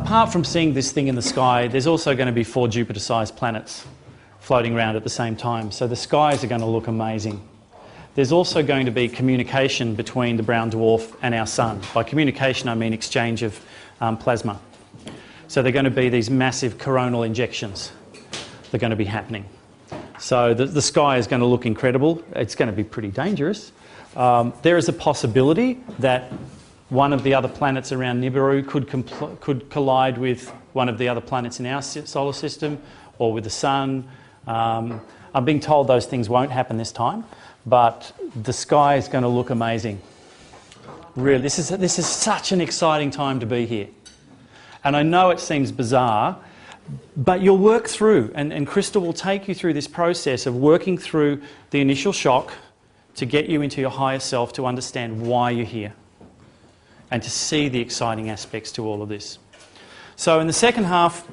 apart from seeing this thing in the sky, there's also going to be 4 Jupiter-sized planets floating around at the same time. So the skies are going to look amazing. There's also going to be communication between the brown dwarf and our sun. By communication, I mean exchange of plasma. So they're going to be these massive coronal injections that are going to be happening. So the sky is going to look incredible. It's going to be pretty dangerous. There is a possibility that one of the other planets around Nibiru could collide with one of the other planets in our solar system or with the sun. I'm being told those things won't happen this time, but the sky is going to look amazing. Really, this is such an exciting time to be here. And I know it seems bizarre, but you'll work through, and Crystal will take you through this process of working through the initial shock to get you into your higher self, to understand why you're here and to see the exciting aspects to all of this. So in the second half,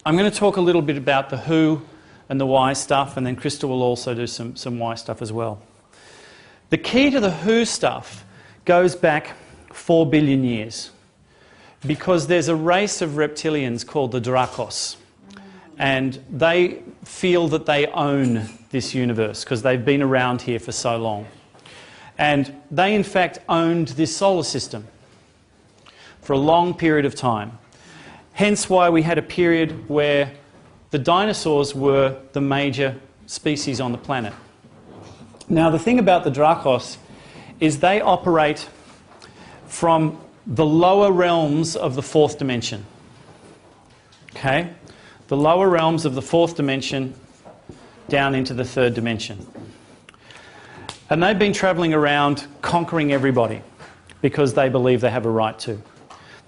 I'm going to talk a little bit about the who and the why stuff, and then Crystal will also do some why stuff as well. The key to the who stuff goes back 4 billion years, because there's a race of reptilians called the Dracos, and they feel that they own this universe because they've been around here for so long. And they in fact owned this solar system for a long period of time. Hence why we had a period where the dinosaurs were the major species on the planet. Now the thing about the Dracos is they operate from the lower realms of the 4th dimension. Okay? The lower realms of the 4th dimension down into the 3rd dimension. And they've been travelling around conquering everybody because they believe they have a right to.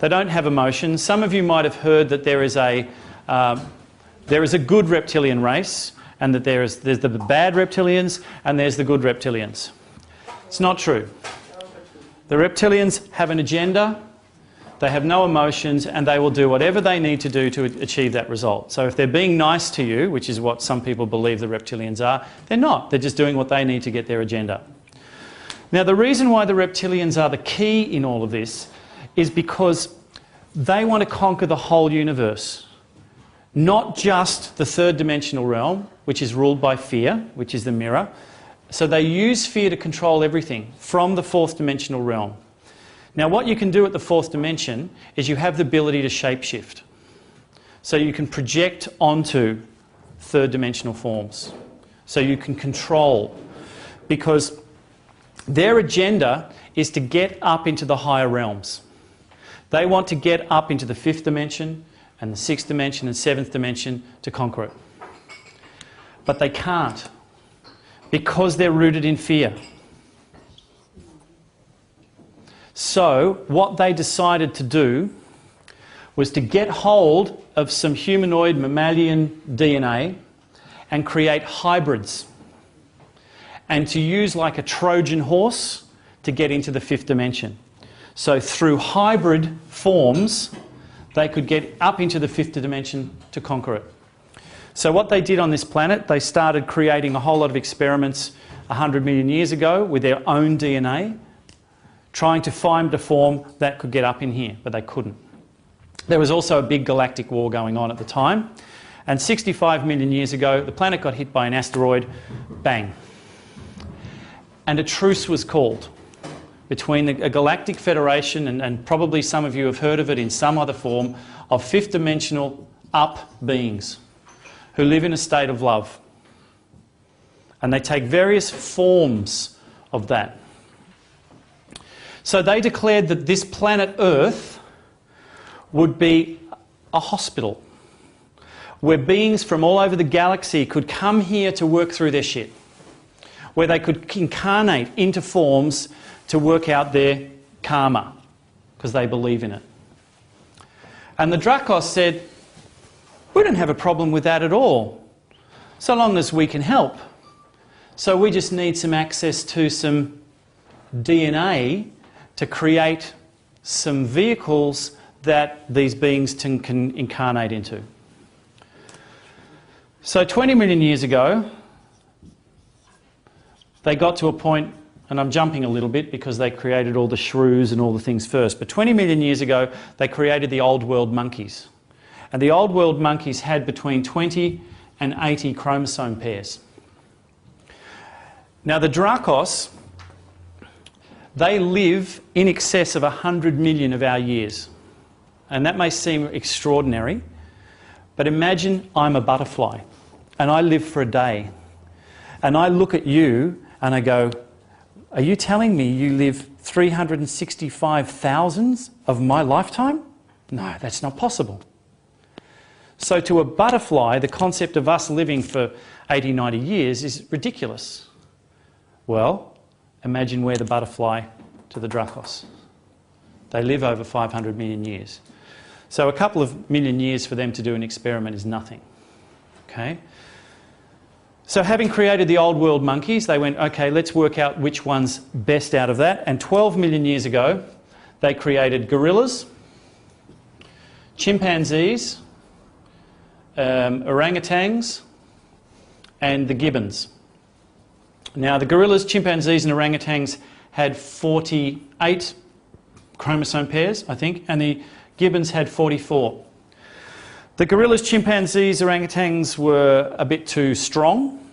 They don't have emotions. Some of you might have heard that there is a good reptilian race, and that there's the bad reptilians and there's the good reptilians. It's not true. The reptilians have an agenda, they have no emotions, and they will do whatever they need to do to achieve that result. So if they're being nice to you, which is what some people believe the reptilians are, they're not. They're just doing what they need to get their agenda. Now the reason why the reptilians are the key in all of this is because they want to conquer the whole universe. Not just the 3rd dimensional realm, which is ruled by fear, which is the mirror. So they use fear to control everything from the 4th dimensional realm. Now what you can do at the 4th dimension is you have the ability to shapeshift. So you can project onto 3rd dimensional forms. So you can control. Because their agenda is to get up into the higher realms. They want to get up into the 5th dimension and the 6th dimension and 7th dimension to conquer it. But they can't, because they're rooted in fear. So what they decided to do was to get hold of some humanoid mammalian DNA and create hybrids, and to use like a Trojan horse to get into the 5th dimension. So through hybrid forms, they could get up into the 5th dimension to conquer it. So what they did on this planet, they started creating a whole lot of experiments 100 million years ago with their own DNA, trying to find a form that could get up in here, but they couldn't. There was also a big galactic war going on at the time, and 65 million years ago, the planet got hit by an asteroid, bang. And a truce was called between a galactic federation, and probably some of you have heard of it in some other form, of 5th dimensional up beings who live in a state of love. And they take various forms of that. So they declared that this planet Earth would be a hospital where beings from all over the galaxy could come here to work through their shit, where they could incarnate into forms to work out their karma, because they believe in it. And the Dracos said, we don't have a problem with that at all, so long as we can help. So we just need some access to some DNA to create some vehicles that these beings can incarnate into. So 20 million years ago, they got to a point and I'm jumping a little bit because they created all the shrews and all the things first, but 20 million years ago they created the Old World monkeys. And the Old World monkeys had between 20 and 80 chromosome pairs. Now the Dracos, they live in excess of 100 million of our years. And that may seem extraordinary, but imagine I'm a butterfly and I live for a day. And I look at you and I go, are you telling me you live 365,000 of my lifetime? No, that's not possible. So to a butterfly, the concept of us living for 80, 90 years is ridiculous. Well, imagine we're the butterfly to the Dracos. They live over 500 million years. So a couple of million years for them to do an experiment is nothing. Okay? So having created the Old World monkeys, they went, okay, let's work out which one's best out of that. And 12 million years ago, they created gorillas, chimpanzees, orangutans, and the gibbons. Now, the gorillas, chimpanzees, and orangutans had 48 chromosome pairs, I think, and the gibbons had 44. The gorillas, chimpanzees, orangutans were a bit too strong,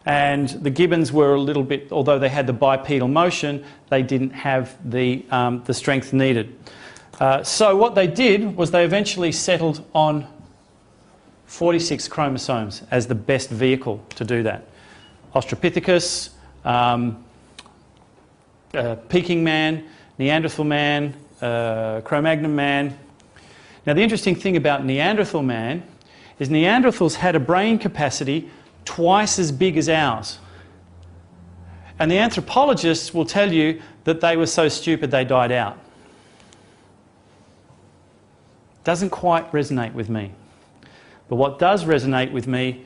and the gibbons were a little bit, although they had the bipedal motion, they didn't have the strength needed. So what they did was they eventually settled on 46 chromosomes as the best vehicle to do that. Australopithecus, Peking man, Neanderthal man, Cro-Magnon man. Now the interesting thing about Neanderthal man is Neanderthals had a brain capacity twice as big as ours. And the anthropologists will tell you that they were so stupid they died out. Doesn't quite resonate with me. But what does resonate with me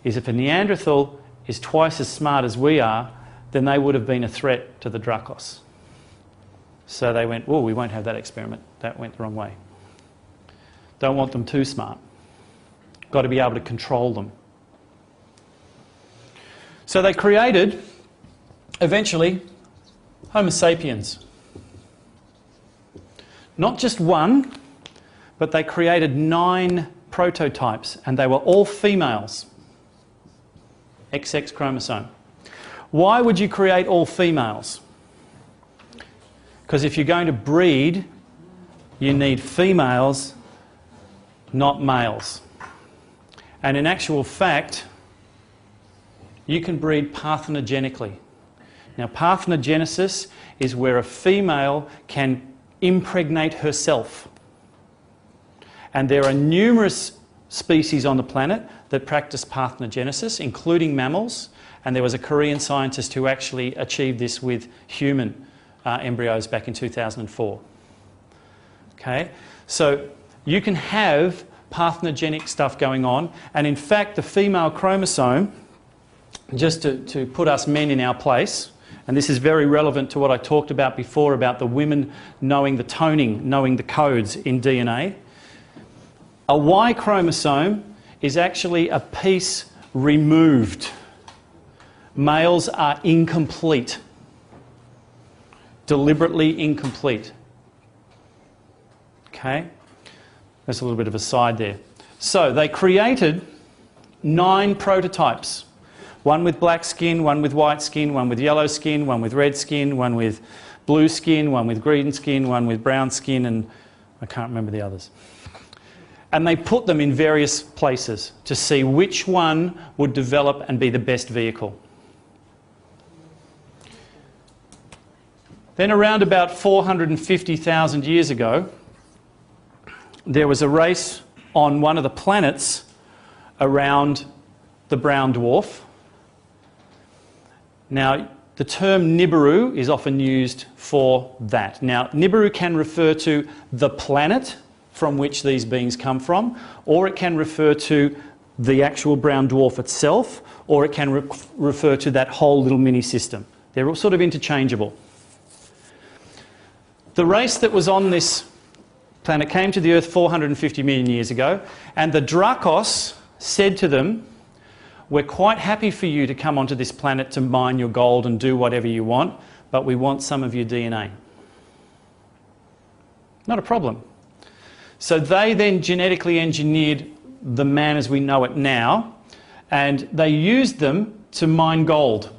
is if a Neanderthal is twice as smart as we are, then they would have been a threat to the Dracos. So they went, oh, we won't have that experiment. That went the wrong way. Don't want them too smart. Got to be able to control them. So they created, eventually, Homo sapiens. Not just one, but they created 9 prototypes, and they were all females. XX chromosome. Why would you create all females? Because if you're going to breed, you need females, not males. And in actual fact, you can breed parthenogenically. Now, parthenogenesis is where a female can impregnate herself. And there are numerous species on the planet that practice parthenogenesis, including mammals. And there was a Korean scientist who actually achieved this with human embryos back in 2004. Okay? So you can have parthenogenic stuff going on. And in fact, the female chromosome, just to put us men in our place, and this is very relevant to what I talked about before about the women knowing the toning, knowing the codes in DNA. A Y chromosome is actually a piece removed. Males are incomplete. Deliberately incomplete. Okay? That's a little bit of a side there. So they created 9 prototypes. One with black skin, one with white skin, one with yellow skin, one with red skin, one with blue skin, one with green skin, one with brown skin, and I can't remember the others. And they put them in various places to see which one would develop and be the best vehicle. Then around about 450,000 years ago, there was a race on one of the planets around the brown dwarf. Now, the term Nibiru is often used for that. Now, Nibiru can refer to the planet from which these beings come from, or it can refer to the actual brown dwarf itself, or it can refer to that whole little mini system. They're all sort of interchangeable. The race that was on this planet came to the Earth 450 million years ago, and the Dracos said to them, we're quite happy for you to come onto this planet to mine your gold and do whatever you want, but we want some of your DNA. Not a problem. So they then genetically engineered the man as we know it now, and they used them to mine gold.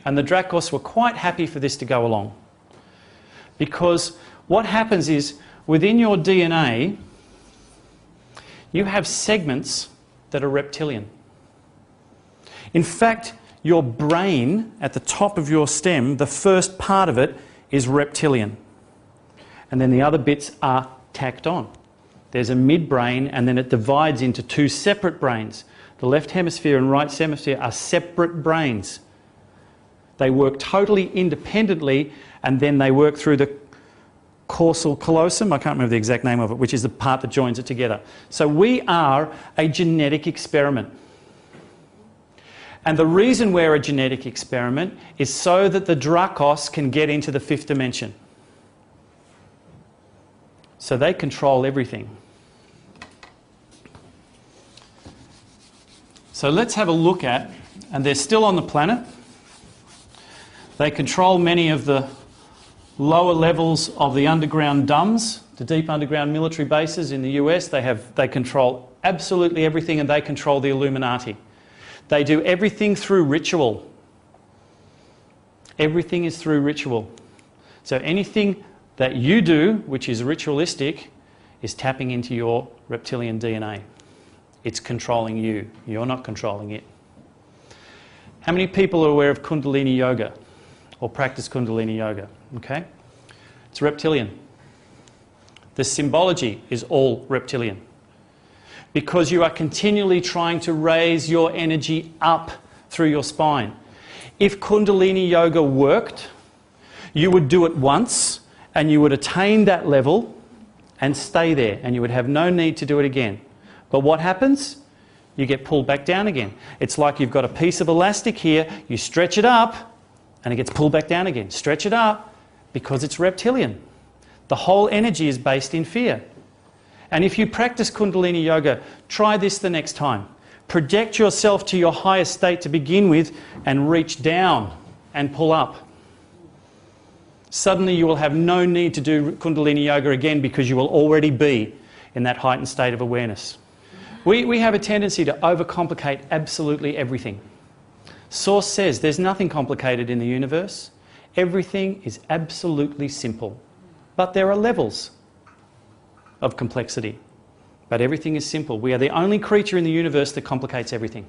And the Dracos were quite happy for this to go along. Because what happens is, within your DNA, you have segments that are reptilian. In fact, your brain, at the top of your stem, the first part of it is reptilian. And then the other bits are tacked on. There's a midbrain, and then it divides into two separate brains. The left hemisphere and right hemisphere are separate brains. They work totally independently, and then they work through the causal callosum, I can't remember the exact name of it, which is the part that joins it together. So we are a genetic experiment. And the reason we're a genetic experiment is so that the Dracos can get into the fifth dimension. So they control everything. So let's have a look at, and they're still on the planet. They control many of the lower levels of the underground DUMBs, the deep underground military bases in the US. They control absolutely everything, and they control the Illuminati. They do everything through ritual. Everything is through ritual. So anything that you do, which is ritualistic, is tapping into your reptilian DNA. It's controlling you. You're not controlling it. How many people are aware of Kundalini Yoga or practice Kundalini Yoga? Okay? It's reptilian. The symbology is all reptilian. Because you are continually trying to raise your energy up through your spine. If Kundalini Yoga worked, you would do it once and you would attain that level and stay there, and you would have no need to do it again. But what happens? You get pulled back down again. It's like you've got a piece of elastic here, you stretch it up and it gets pulled back down again. Stretch it up because it's reptilian. The whole energy is based in fear. And if you practice Kundalini Yoga, try this the next time. Project yourself to your highest state to begin with and reach down and pull up. Suddenly you will have no need to do Kundalini Yoga again because you will already be in that heightened state of awareness. We have a tendency to overcomplicate absolutely everything. Source says there's nothing complicated in the universe. Everything is absolutely simple. But there are levels of complexity. But everything is simple. We are the only creature in the universe that complicates everything.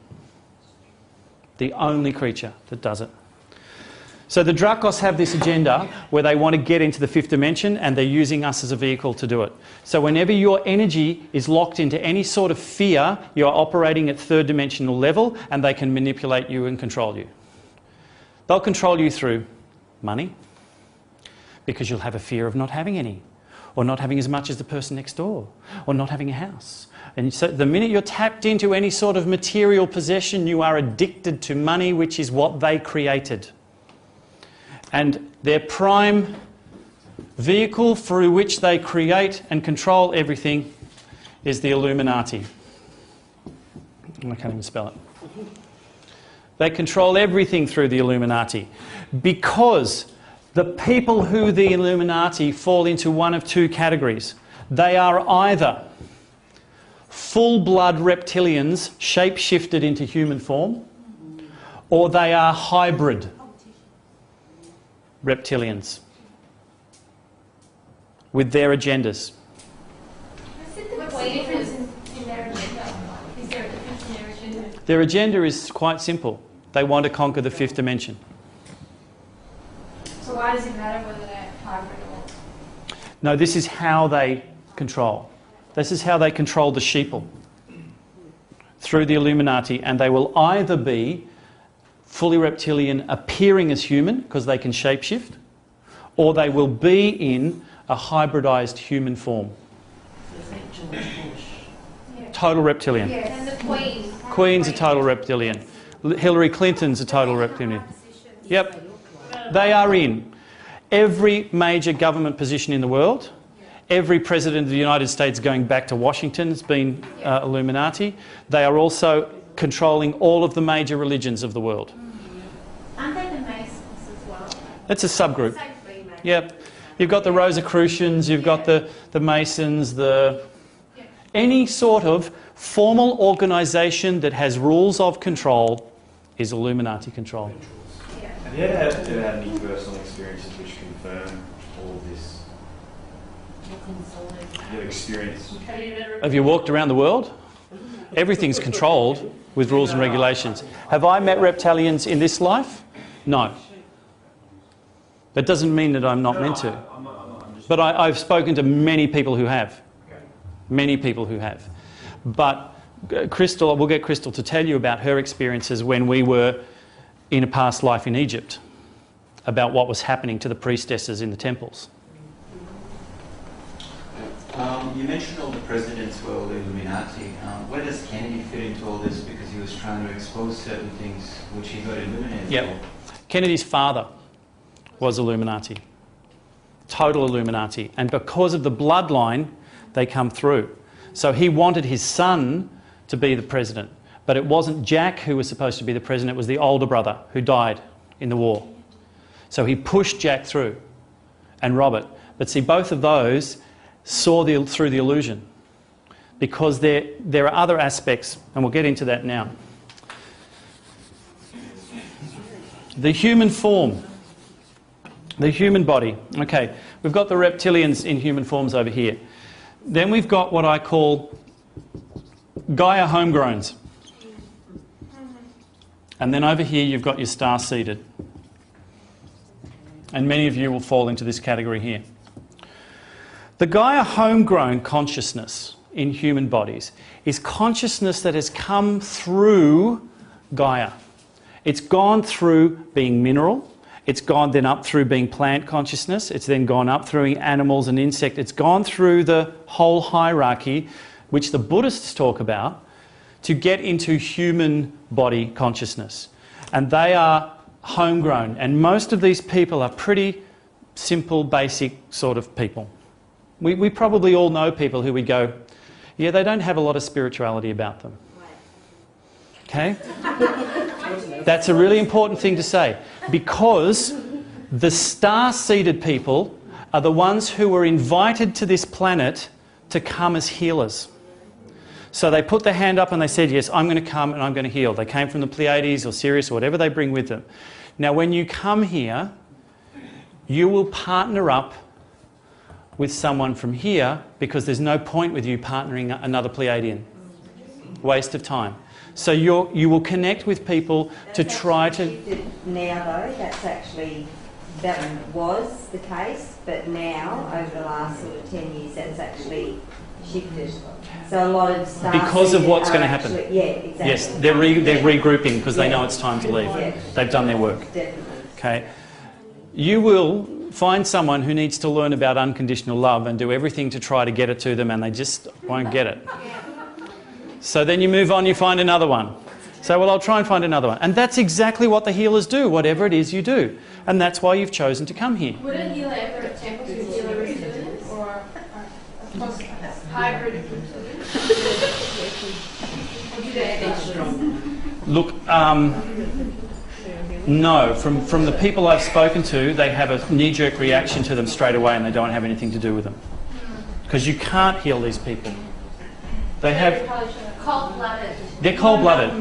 The only creature that does it. So the Dracos have this agenda where they want to get into the fifth dimension, and they're using us as a vehicle to do it. So whenever your energy is locked into any sort of fear, you're operating at third dimensional level, and they can manipulate you and control you. They'll control you through money, because you'll have a fear of not having any, or not having as much as the person next door, or not having a house. And so the minute you're tapped into any sort of material possession, you are addicted to money, which is what they created. And their prime vehicle through which they create and control everything is the Illuminati. I can't even spell it. They control everything through the Illuminati because the people who the Illuminati fall into one of two categories. They are either full-blood reptilians shape-shifted into human form, or they are hybrid reptilians with their agendas. What's the difference in their agenda? Is there a difference in their agenda? Their agenda is quite simple. They want to conquer the fifth dimension. So why does it matter whether they're hybrid or... No, this is how they control. This is how they control the sheeple. Through the Illuminati. And they will either be fully reptilian appearing as human because they can shapeshift, or they will be in a hybridized human form. Total reptilian. Yes. And the Queen. Queen's a total reptilian. Hillary Clinton's a total reptilian. Yep. They are in every major government position in the world, Every president of the United States going back to Washington has been Illuminati. They are also controlling all of the major religions of the world. Aren't they the Masons as well? It's a subgroup. Yep. You've got the Rosicrucians, you've got the Masons, any sort of formal organisation that has rules of control is Illuminati control. Have you ever had any personal experiences which confirm all of this? Your experience? Have you walked around the world? Everything's controlled with rules and regulations. Have I met reptilians in this life? No. That doesn't mean that I'm not meant to. But I've spoken to many people who have. Many people who have. But Crystal, we'll get Crystal to tell you about her experiences when we were in a past life in Egypt, about what was happening to the priestesses in the temples. You mentioned all the presidents were all Illuminati. Where does Kennedy fit into all this? Because he was trying to expose certain things which he got illuminated Yep. for. Kennedy's father was Illuminati. Total Illuminati. And because of the bloodline, they come through. So he wanted his son to be the president. But it wasn't Jack who was supposed to be the president, it was the older brother who died in the war. So he pushed Jack through, and Robert. But see, both of those saw through the illusion, because there are other aspects, and we'll get into that now. The human form, the human body. Okay, we've got the reptilians in human forms over here. Then we've got what I call Gaia homegrowns. And then over here you've got your star-seeded. And many of you will fall into this category here. The Gaia homegrown consciousness in human bodies is consciousness that has come through Gaia. It's gone through being mineral, it's gone then up through being plant consciousness, it's then gone up through animals and insect, it's gone through the whole hierarchy, which the Buddhists talk about, to get into human body consciousness. And they are homegrown, and most of these people are pretty simple, basic sort of people. We probably all know people who we go, yeah, they don't have a lot of spirituality about them. Okay? That's a really important thing to say, because the star-seeded people are the ones who were invited to this planet to come as healers. So they put their hand up and they said, yes, I'm going to come and I'm going to heal. They came from the Pleiades or Sirius or whatever they bring with them. Now, when you come here, you will partner up with someone from here, because there's no point with you partnering another Pleiadian. Waste of time. So you will connect with people to try to... Now though, that's actually, that was the case, but now, over the last sort of 10 years, that's actually shifted. So a lot of staff... Because of what's going to happen. Actually, yeah, exactly. Yes, they're regrouping because they know it's time to leave. Yeah. They've done their work. Definitely. Okay. You will find someone who needs to learn about unconditional love and do everything to try to get it to them, and they just won't get it. So then you move on, you find another one. So, well, I'll try and find another one. And that's exactly what the healers do, whatever it is you do. And that's why you've chosen to come here. Would a healer ever attempt to heal a reptilian or a hybrid reptilian? Or do they? Look, no. From the people I've spoken to, they have a knee-jerk reaction to them straight away, and they don't have anything to do with them. Because you can't heal these people. They have... Cold-blooded. They're cold-blooded.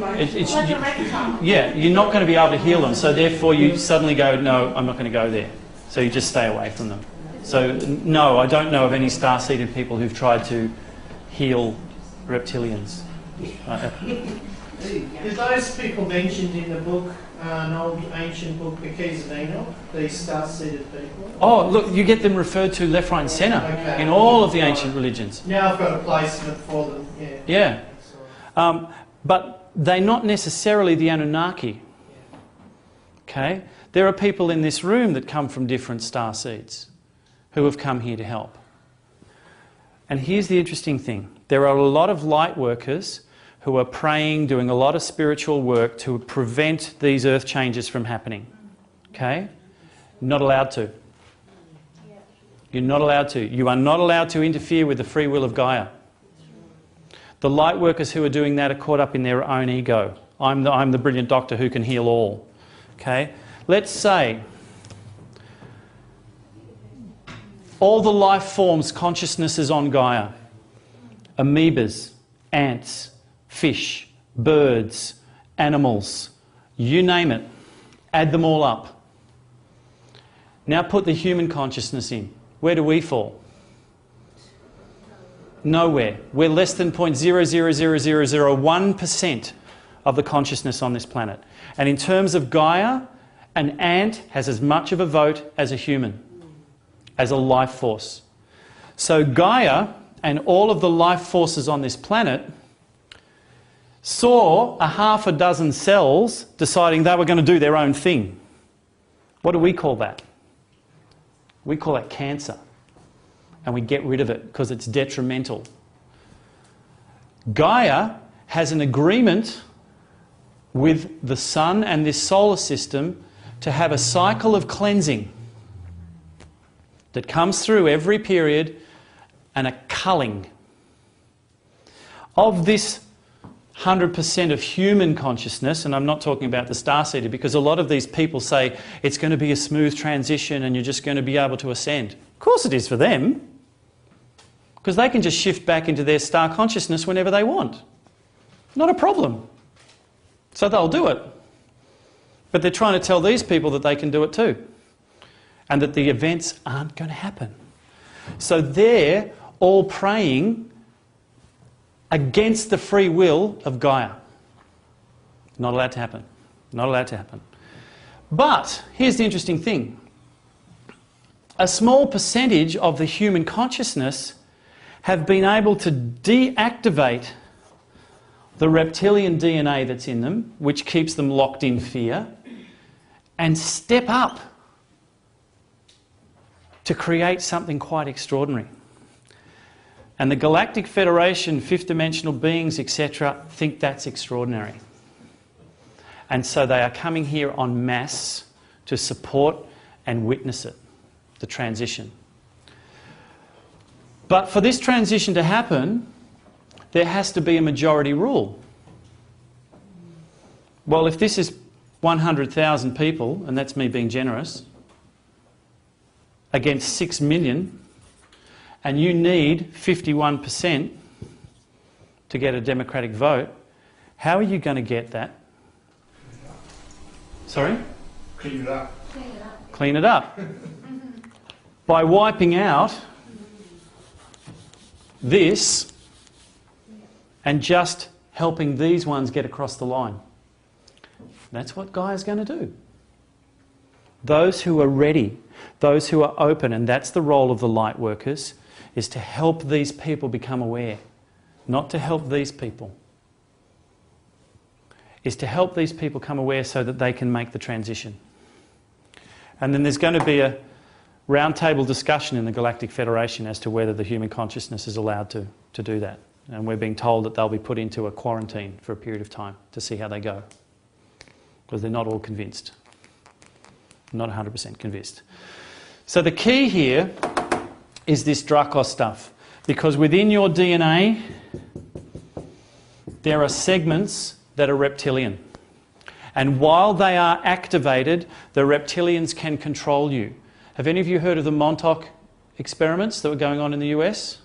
Yeah, you're not going to be able to heal them, so therefore you suddenly go, no, I'm not going to go there. So you just stay away from them. So no, I don't know of any star-seeded people who've tried to heal reptilians. Is those people mentioned in the book, an old ancient book, The Keys of Enoch, these star-seeded people? Oh, look, you get them referred to left, right and centre in all of the ancient religions. Now I've got a placement for them, yeah. Yeah. But they're not necessarily the Anunnaki. Okay? There are people in this room that come from different star seeds who have come here to help. And here's the interesting thing. There are a lot of light workers who are praying, doing a lot of spiritual work to prevent these earth changes from happening. Okay? Not allowed to. You're not allowed to. You are not allowed to interfere with the free will of Gaia. The light workers who are doing that are caught up in their own ego. I'm the brilliant doctor who can heal all. Okay? Let's say all the life forms consciousnesses on Gaia. Amoebas, ants, fish, birds, animals, you name it. Add them all up. Now put the human consciousness in. Where do we fall? Nowhere. We're less than 0.00001% of the consciousness on this planet. And in terms of Gaia, an ant has as much of a vote as a human, as a life force. So Gaia and all of the life forces on this planet saw a half a dozen cells deciding they were going to do their own thing. What do we call that? We call that cancer. And we get rid of it because it's detrimental. Gaia has an agreement with the sun and this solar system to have a cycle of cleansing that comes through every period, and a culling of this 100% of human consciousness. And I'm not talking about the starseeder, because a lot of these people say it's going to be a smooth transition and you're just going to be able to ascend. Of course it is for them, because they can just shift back into their star consciousness whenever they want. Not a problem. So they'll do it. But they're trying to tell these people that they can do it too, and that the events aren't going to happen. So they're all praying against the free will of Gaia. Not allowed to happen. Not allowed to happen. But here's the interesting thing. A small percentage of the human consciousness have been able to deactivate the reptilian DNA that's in them, which keeps them locked in fear, and step up to create something quite extraordinary. And the Galactic Federation, fifth dimensional beings, etc., think that's extraordinary. And so they are coming here en masse to support and witness it, the transition. But for this transition to happen, there has to be a majority rule. Well, if this is 100,000 people, and that's me being generous, against 6 million, and you need 51% to get a democratic vote, how are you going to get that? Sorry? Clean it up. Clean it up. By wiping out this and just helping these ones get across the line. That's what Gaia's going to do. Those who are ready, those who are open, and that's the role of the light workers, is to help these people become aware, not to help these people. Is to help these people come aware so that they can make the transition. And then there's going to be a roundtable discussion in the Galactic Federation as to whether the human consciousness is allowed to do that. And we're being told that they'll be put into a quarantine for a period of time to see how they go. Because they're not all convinced. Not 100% convinced. So the key here is this Dracos stuff. Because within your DNA, there are segments that are reptilian. And while they are activated, the reptilians can control you. Have any of you heard of the Montauk experiments that were going on in the US?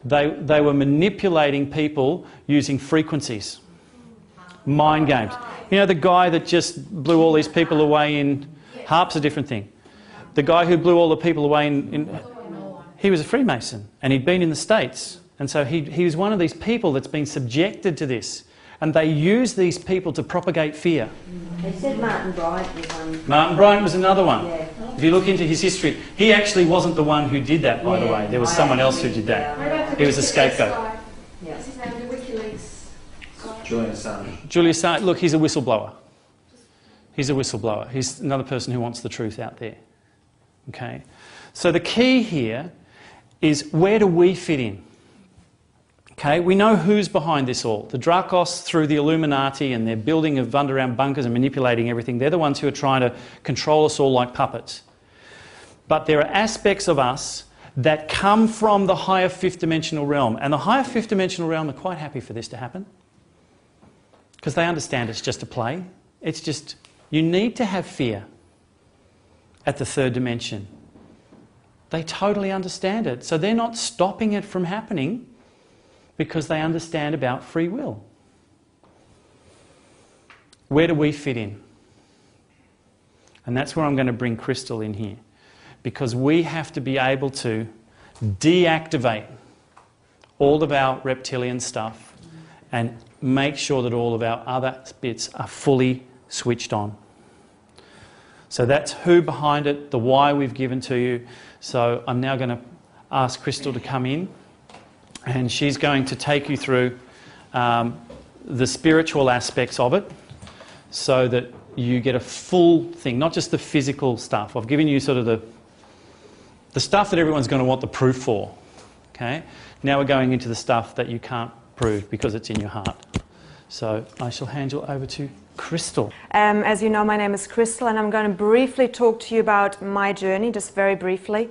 They were manipulating people using frequencies. Mind games. You know the guy that just blew all these people away in... Harp's a different thing. The guy who blew all the people away he was a Freemason, and he'd been in the States. And so he was one of these people that's been subjected to this. And they use these people to propagate fear. They said Martin Bryant was one. Martin Bryant was another one. Yeah. If you look into his history, he actually wasn't the one who did that, by the way. There was someone else who did that. He was a scapegoat. Yeah. What's his name? The WikiLeaks guy. Julian Assange. Julius Assange, look, he's a whistleblower. He's a whistleblower. He's another person who wants the truth out there. Okay? So the key here is, where do we fit in? Okay, we know who's behind this all. The Dracos through the Illuminati and their building of underground bunkers and manipulating everything. They're the ones who are trying to control us all like puppets. But there are aspects of us that come from the higher fifth dimensional realm. And the higher fifth dimensional realm are quite happy for this to happen. Because they understand it's just a play. It's just, you need to have fear at the third dimension. They totally understand it. So they're not stopping it from happening because they understand about free will. Where do we fit in? And that's where I'm going to bring Crystal in here. Because we have to be able to deactivate all of our reptilian stuff and make sure that all of our other bits are fully switched on. So that's who behind it, the why we've given to you. So I'm now going to ask Crystal to come in, and she's going to take you through the spiritual aspects of it so that you get a full thing, not just the physical stuff. I've given you sort of the stuff that everyone's going to want the proof for. Okay? Now we're going into the stuff that you can't prove because it's in your heart. So I shall hand you over to Crystal. As you know, my name is Crystal, and I'm going to briefly talk to you about my journey, just very briefly.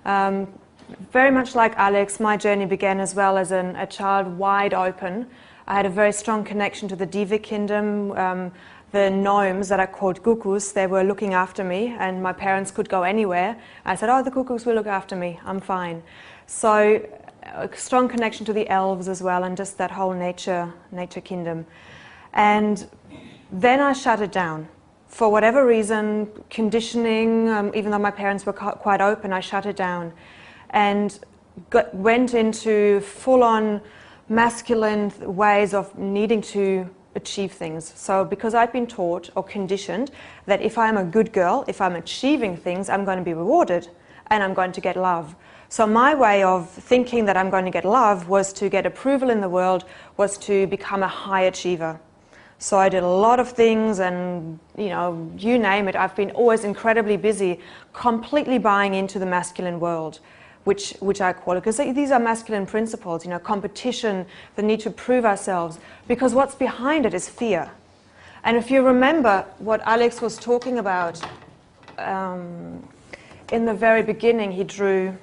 Very much like Alex, my journey began as well as a child wide open. I had a very strong connection to the Diva Kingdom. The gnomes that are called cuckoos, they were looking after me, and my parents could go anywhere. I said, oh, the cuckoos will look after me, I'm fine. So a strong connection to the elves as well, and just that whole nature kingdom. And then I shut it down. For whatever reason, conditioning, even though my parents were quite open, I shut it down. And went into full-on masculine ways of needing to achieve things. So because I'd been taught or conditioned that if I'm a good girl, if I'm achieving things, I'm going to be rewarded and I'm going to get love. So my way of thinking that I'm going to get love was to get approval in the world, was to become a high achiever. So I did a lot of things, and you name it, I've been always incredibly busy, completely buying into the masculine world, which I call it, because these are masculine principles, competition, the need to prove ourselves, because what's behind it is fear. And if you remember what Alex was talking about in the very beginning, he drew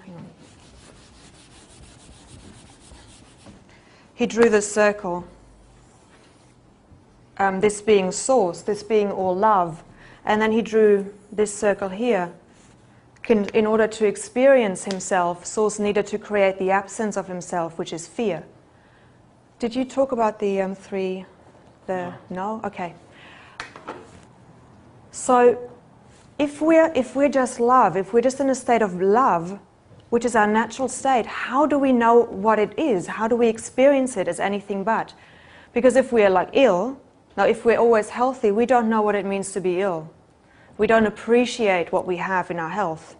this circle, this being source, this being all love, and then he drew this circle here. In order to experience himself, Source needed to create the absence of himself, which is fear. Did you talk about the three? No? Okay. So if we're just love, if we're just in a state of love, which is our natural state, how do we know what it is? How do we experience it as anything but? Because if we're like ill, now if we're always healthy, we don't know what it means to be ill. We don't appreciate what we have in our health.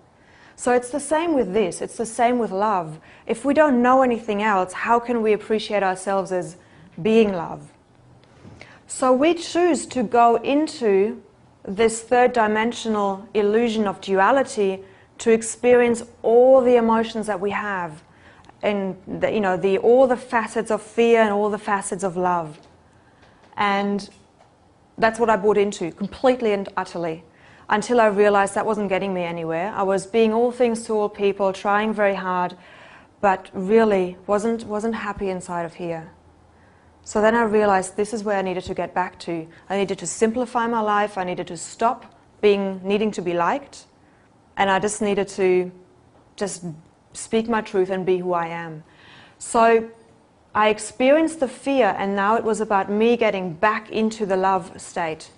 So it's the same with this, it's the same with love. If we don't know anything else, how can we appreciate ourselves as being love? So we choose to go into this third dimensional illusion of duality to experience all the emotions that we have, and all the facets of fear and all the facets of love. And that's what I bought into, completely and utterly, until I realized that wasn't getting me anywhere. I was being all things to all people, trying very hard, but really wasn't happy inside of here. So then I realized this is where I needed to get back to. I needed to simplify my life. I needed to stop needing to be liked. And I just needed to just speak my truth and be who I am. So I experienced the fear, and now it was about me getting back into the love state.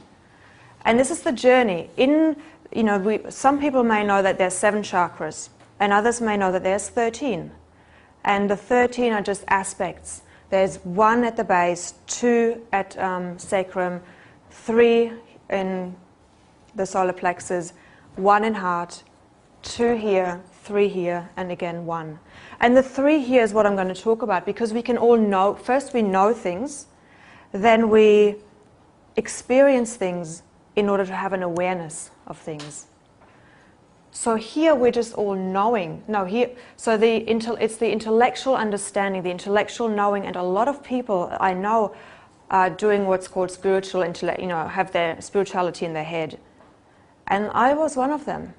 And this is the journey. Some people may know that there's 7 chakras, and others may know that there's 13. And the 13 are just aspects. There's 1 at the base, 2 at sacrum, 3 in the solar plexus, 1 in heart, 2 here, 3 here, and again 1. And the 3 here is what I'm going to talk about, because we can all know, first we know things, then we experience things in order to have an awareness of things. So here we're just all knowing. So it's the intellectual understanding, the intellectual knowing, and a lot of people I know are doing what's called spiritual intellect, have their spirituality in their head. And I was one of them.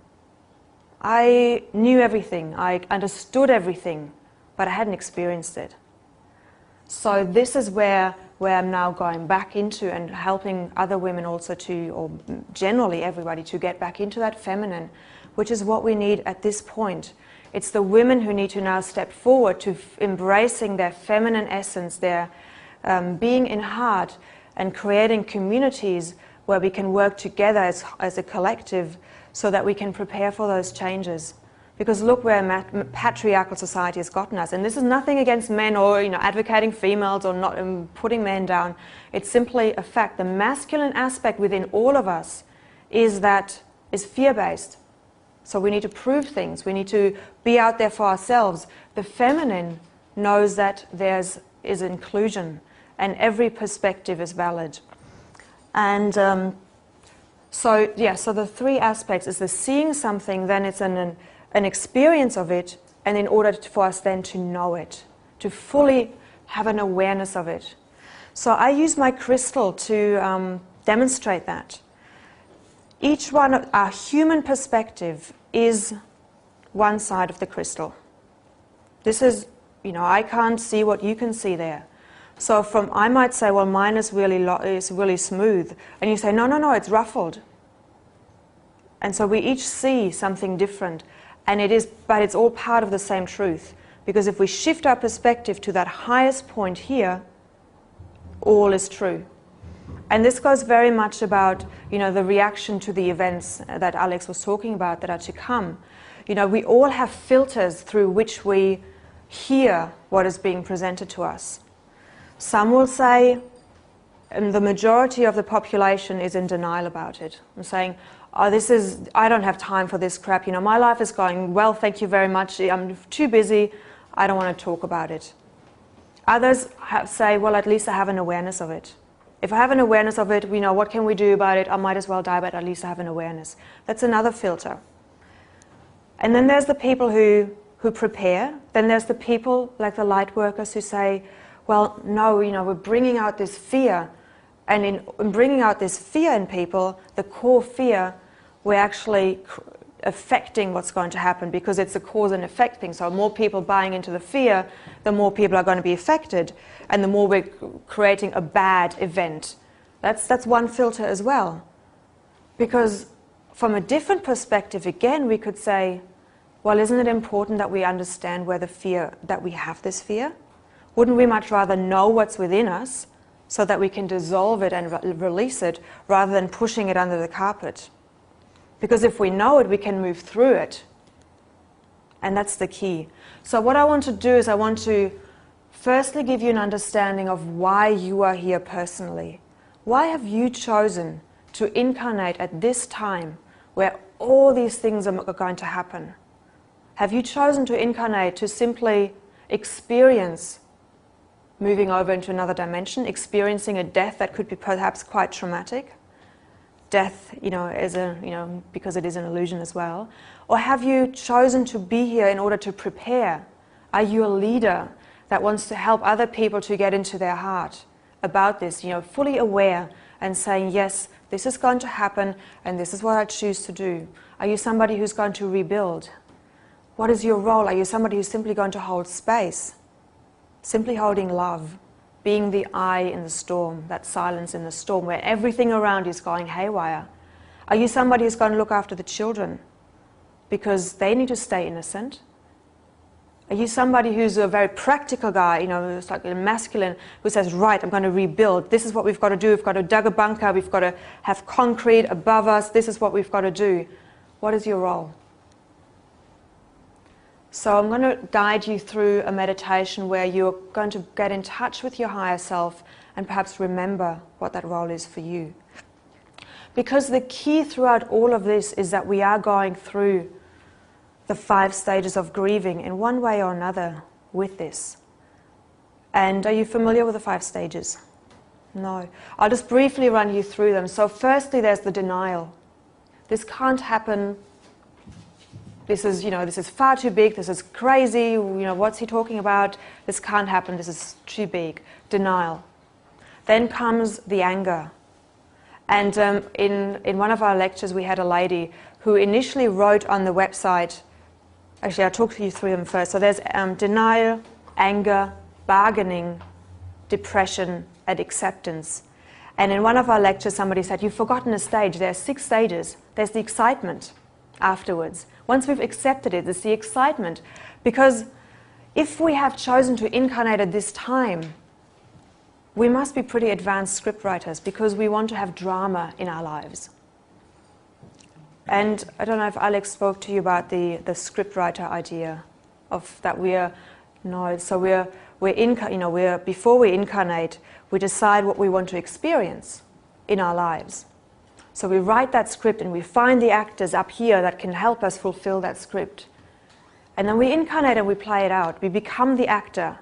I knew everything, I understood everything, but I hadn't experienced it. So this is where I'm now going back into and helping other women also to, or generally everybody, to get back into that feminine, which is what we need at this point. It's the women who need to now step forward to embracing their feminine essence, their being in heart, and creating communities where we can work together as a collective so that we can prepare for those changes. Because look where patriarchal society has gotten us. And this is nothing against men or advocating females or not putting men down. It's simply a fact. The masculine aspect within all of us is fear-based. So we need to prove things. We need to be out there for ourselves. The feminine knows that there is inclusion and every perspective is valid. And so the three aspects is the seeing something, then it's an experience of it, and in order for us then to know it, to fully have an awareness of it. So I use my crystal to demonstrate that. Each one of our human perspective is one side of the crystal. This is, I can't see what you can see there. So I might say, well, mine is really smooth. And you say, no, it's ruffled. And so we each see something different. But it's all part of the same truth. Because if we shift our perspective to that highest point here, all is true. And this goes very much about, the reaction to the events that Alex was talking about that are to come. We all have filters through which we hear what is being presented to us. Some will say, and the majority of the population is in denial about it. I'm saying, I don't have time for this crap. My life is going well, thank you very much. I'm too busy. I don't want to talk about it. Others say, well, at least I have an awareness of it. If I have an awareness of it, what can we do about it? I might as well die, but at least I have an awareness. That's another filter. And then there's the people who prepare. Then there's the people like the light workers who say, well, no, we're bringing out this fear. And in bringing out this fear in people, the core fear, we're actually affecting what's going to happen because it's a cause and effect thing. So more people buying into the fear, the more people are going to be affected, and the more we're creating a bad event. That's one filter as well. Because from a different perspective, again, we could say, well, isn't it important that we understand where that we have this fear? Wouldn't we much rather know what's within us so that we can dissolve it and release it rather than pushing it under the carpet? Because if we know it, we can move through it. And that's the key. So what I want to do is I want to firstly give you an understanding of why you are here personally. Why have you chosen to incarnate at this time where all these things are going to happen? Have you chosen to incarnate to simply experience moving over into another dimension, experiencing a death that could be perhaps quite traumatic? Death, because it is an illusion as well. Or have you chosen to be here in order to prepare? Are you a leader that wants to help other people to get into their heart about this, fully aware and saying, yes, this is going to happen and this is what I choose to do? Are you somebody who's going to rebuild? What is your role? Are you somebody who's simply going to hold space? Simply holding love, being the eye in the storm, that silence in the storm where everything around is going haywire. Are you somebody who's going to look after the children because they need to stay innocent? Are you somebody who's a very practical guy, who's like a masculine, who says, right, I'm going to rebuild. This is what we've got to do. We've got to dig a bunker. We've got to have concrete above us. This is what we've got to do. What is your role? So I'm going to guide you through a meditation where you're going to get in touch with your higher self and perhaps remember what that role is for you. Because the key throughout all of this is that we are going through the 5 stages of grieving in one way or another with this. And are you familiar with the 5 stages? No. I'll just briefly run you through them. So firstly, there's the denial. This can't happen. This is far too big, this is crazy, what's he talking about? This can't happen, this is too big. Denial. Then comes the anger. And in one of our lectures, we had a lady who initially wrote on the website, actually I'll talk you through them first. So there's denial, anger, bargaining, depression, and acceptance. And in one of our lectures, somebody said, you've forgotten a stage. There are 6 stages. There's the excitement afterwards. Once we've accepted it, there's the excitement. Because if we have chosen to incarnate at this time, we must be pretty advanced scriptwriters because we want to have drama in our lives. And I don't know if Alex spoke to you about the scriptwriter idea of that before we incarnate, we decide what we want to experience in our lives. So we write that script and we find the actors up here that can help us fulfill that script. And then we incarnate and we play it out. We become the actor.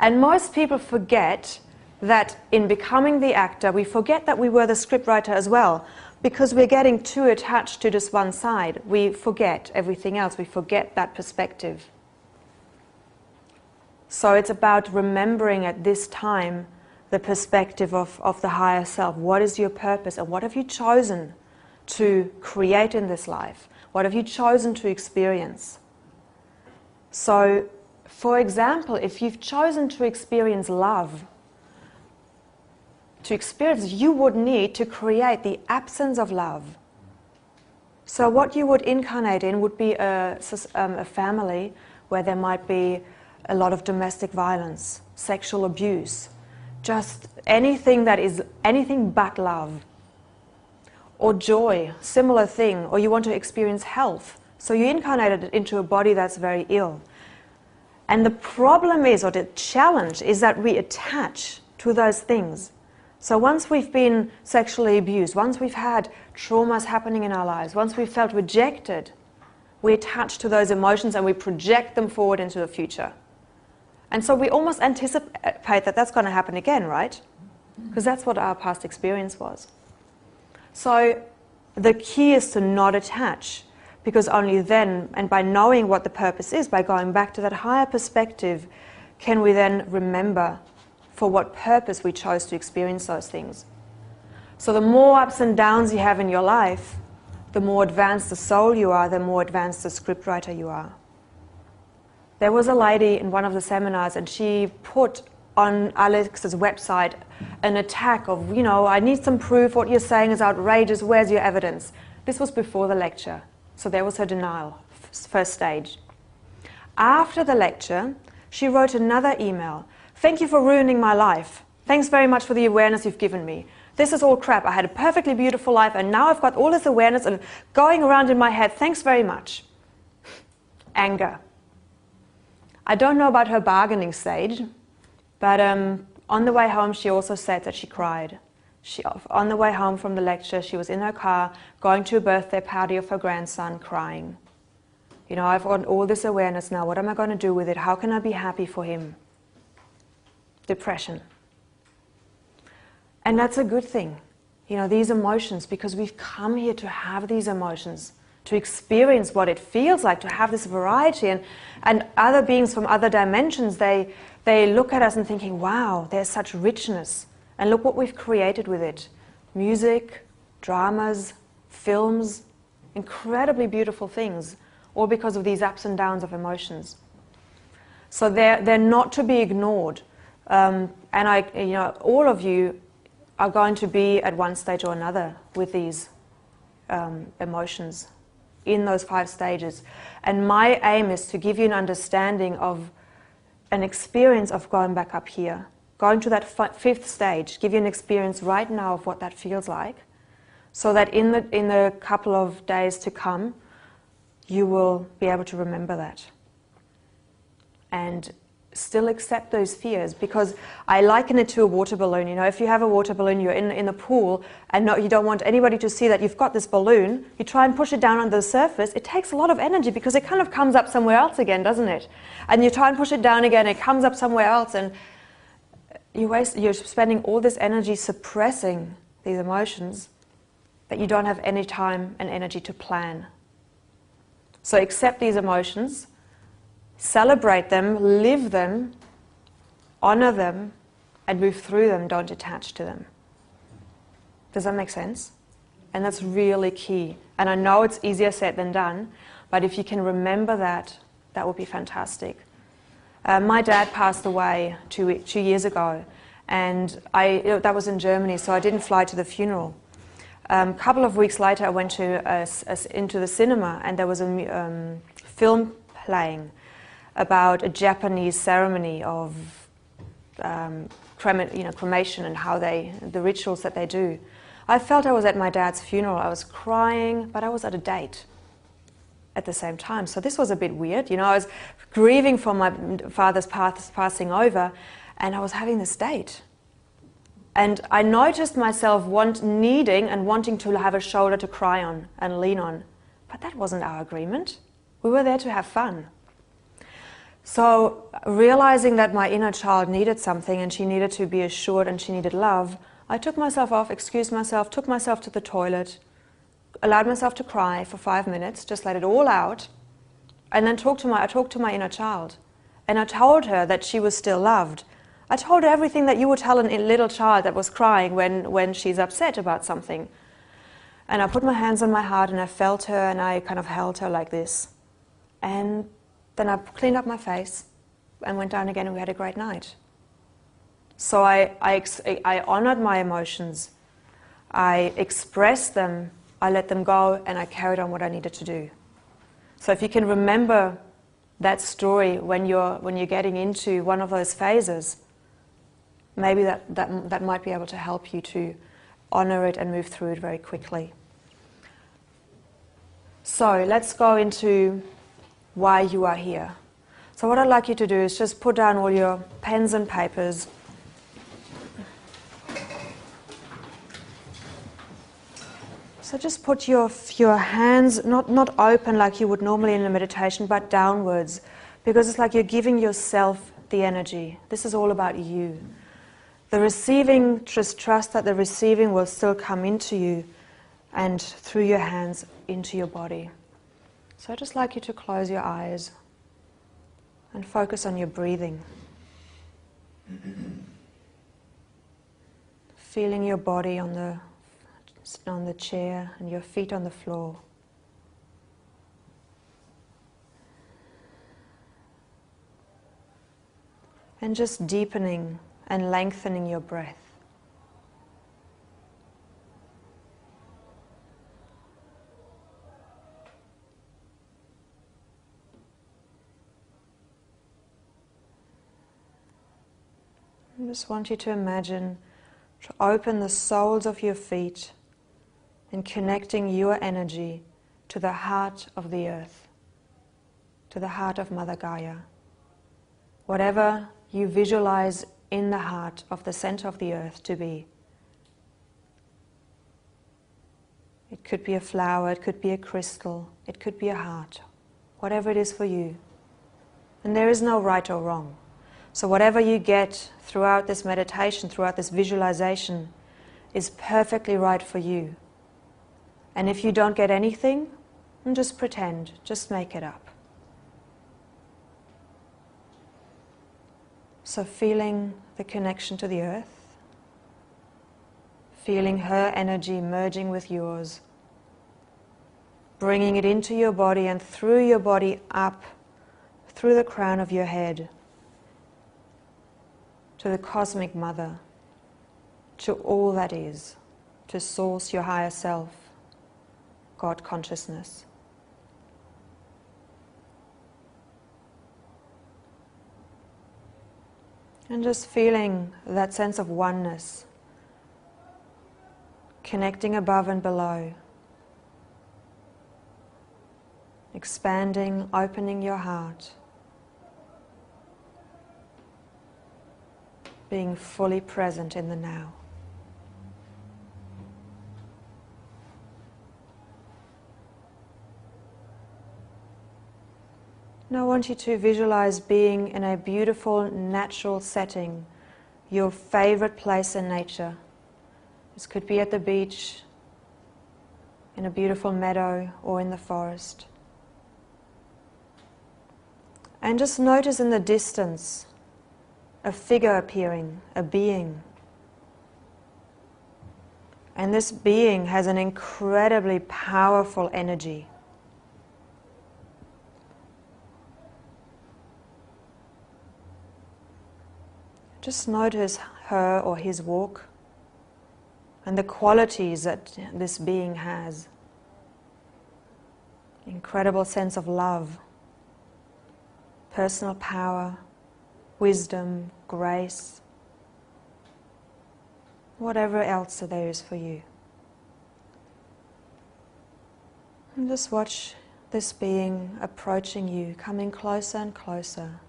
And most people forget that in becoming the actor, we forget that we were the scriptwriter as well, because we're getting too attached to just one side. We forget everything else. We forget that perspective. So it's about remembering at this time the perspective of the higher self. What is your purpose and what have you chosen to create in this life? What have you chosen to experience? So, for example, if you've chosen to experience love, you would need to create the absence of love. So what you would incarnate in would be a family where there might be a lot of domestic violence, sexual abuse, just anything that is anything but love. Or joy, similar thing, or you want to experience health. So you incarnated it into a body that's very ill. And the problem is, or the challenge, is that we attach to those things. So once we've been sexually abused, once we've had traumas happening in our lives, once we've felt rejected, we attach to those emotions and we project them forward into the future. And so we almost anticipate that that's going to happen again, right? Because that's what our past experience was. So the key is to not attach, because only then, and by knowing what the purpose is, by going back to that higher perspective, can we then remember for what purpose we chose to experience those things. So the more ups and downs you have in your life, the more advanced the soul you are, the more advanced the scriptwriter you are. There was a lady in one of the seminars and she put on Alex's website an attack of, I need some proof, what you're saying is outrageous, where's your evidence? This was before the lecture, so there was her denial, first stage. After the lecture, she wrote another email. Thank you for ruining my life. Thanks very much for the awareness you've given me. This is all crap. I had a perfectly beautiful life and now I've got all this awareness and going around in my head. Thanks very much. Anger. I don't know about her bargaining stage, but on the way home she also said that she cried. On the way home from the lecture, she was in her car going to a birthday party of her grandson crying. I've got all this awareness now. What am I going to do with it? How can I be happy for him? Depression. And that's a good thing, these emotions, because we've come here to have these emotions, to experience what it feels like, to have this variety. And other beings from other dimensions, they look at us and thinking, wow, there's such richness. And look what we've created with it. Music, dramas, films, incredibly beautiful things, all because of these ups and downs of emotions. So they're not to be ignored. And all of you are going to be at one stage or another with these emotions in those 5 stages. And my aim is to give you an understanding of an experience of going back up here, going to that 5th stage, give you an experience right now of what that feels like, so that in the couple of days to come, you will be able to remember that. And still accept those fears, because I liken it to a water balloon. If you have a water balloon, you're in a pool and you don't want anybody to see that you've got this balloon, you try and push it down under the surface, it takes a lot of energy because it kind of comes up somewhere else again, doesn't it? And you try and push it down again, it comes up somewhere else, and you're spending all this energy suppressing these emotions that you don't have any time and energy to plan. So accept these emotions, celebrate them, live them, honor them, and move through them. Don't attach to them. Does that make sense? And that's really key. And I know it's easier said than done, but if you can remember that, that would be fantastic. My dad passed away two years ago, and that was in Germany, so I didn't fly to the funeral. A couple of weeks later, I went into the cinema, and there was a film playing about a Japanese ceremony of cremation and how the rituals that they do. I felt I was at my dad's funeral. I was crying, but I was at a date at the same time. So this was a bit weird. You know, I was grieving for my father's passing over, and I was having this date. And I noticed myself needing and wanting to have a shoulder to cry on and lean on. But that wasn't our agreement. We were there to have fun. So realizing that my inner child needed something and she needed to be assured and she needed love, I took myself off, excused myself, took myself to the toilet, allowed myself to cry for 5 minutes, just let it all out, and then I talked to my inner child. And I told her that she was still loved. I told her everything that you would tell a little child that was crying when she's upset about something. And I put my hands on my heart and I felt her and I kind of held her like this. And then I cleaned up my face and went down again and we had a great night. So I honored my emotions. I expressed them, I let them go, and I carried on what I needed to do. So if you can remember that story when you're getting into one of those phases, maybe that might be able to help you to honor it and move through it very quickly. So let's go into why you are here. So what I'd like you to do is just put down all your pens and papers. So just put your hands not open like you would normally in a meditation, but downwards, because it's like you're giving yourself the energy. This is all about you. The receiving, just trust that the receiving will still come into you and through your hands into your body. So I'd just like you to close your eyes and focus on your breathing. Feeling your body on the chair and your feet on the floor. And just deepening and lengthening your breath. I just want you to imagine, to open the soles of your feet and connecting your energy to the heart of the earth, to the heart of Mother Gaia. Whatever you visualize in the heart of the center of the earth to be. It could be a flower, it could be a crystal, it could be a heart, whatever it is for you. And there is no right or wrong. So whatever you get throughout this meditation, throughout this visualization, is perfectly right for you. And if you don't get anything, then just pretend, just make it up. So feeling the connection to the earth, feeling her energy merging with yours, bringing it into your body and through your body up, through the crown of your head, to the cosmic mother, to all that is, to source, your higher self, God consciousness. And just feeling that sense of oneness, connecting above and below, expanding, opening your heart, being fully present in the now. And I want you to visualize being in a beautiful natural setting, your favorite place in nature. This could be at the beach, in a beautiful meadow, or in the forest. And just notice in the distance a figure appearing, a being. And this being has an incredibly powerful energy. Just notice her or his walk and the qualities that this being has. Incredible sense of love, personal power, wisdom, grace, whatever else there is for you. And just watch this being approaching you, coming closer and closer.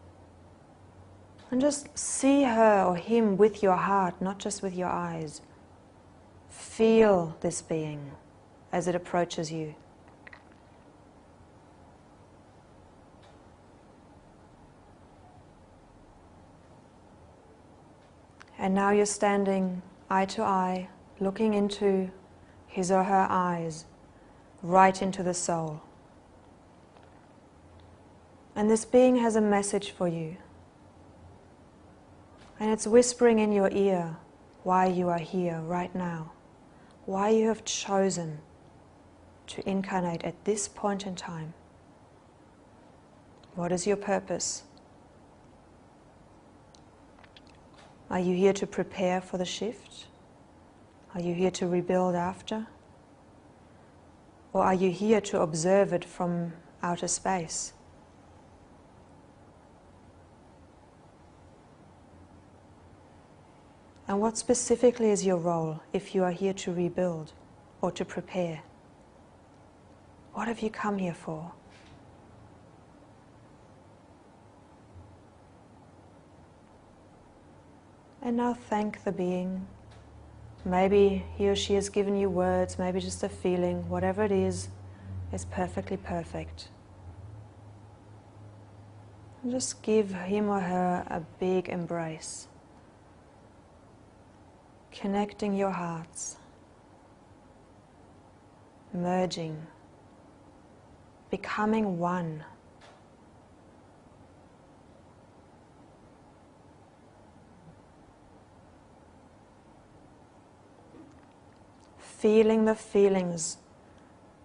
And just see her or him with your heart, not just with your eyes. Feel this being as it approaches you. And now you're standing eye to eye, looking into his or her eyes, right into the soul. And this being has a message for you. And it's whispering in your ear why you are here right now, why you have chosen to incarnate at this point in time. What is your purpose? Are you here to prepare for the shift? Are you here to rebuild after? Or are you here to observe it from outer space? And what specifically is your role if you are here to rebuild or to prepare? What have you come here for? And now thank the being. Maybe he or she has given you words, maybe just a feeling, whatever it is perfectly perfect. And just give him or her a big embrace. Connecting your hearts, merging, becoming one. Feeling the feelings,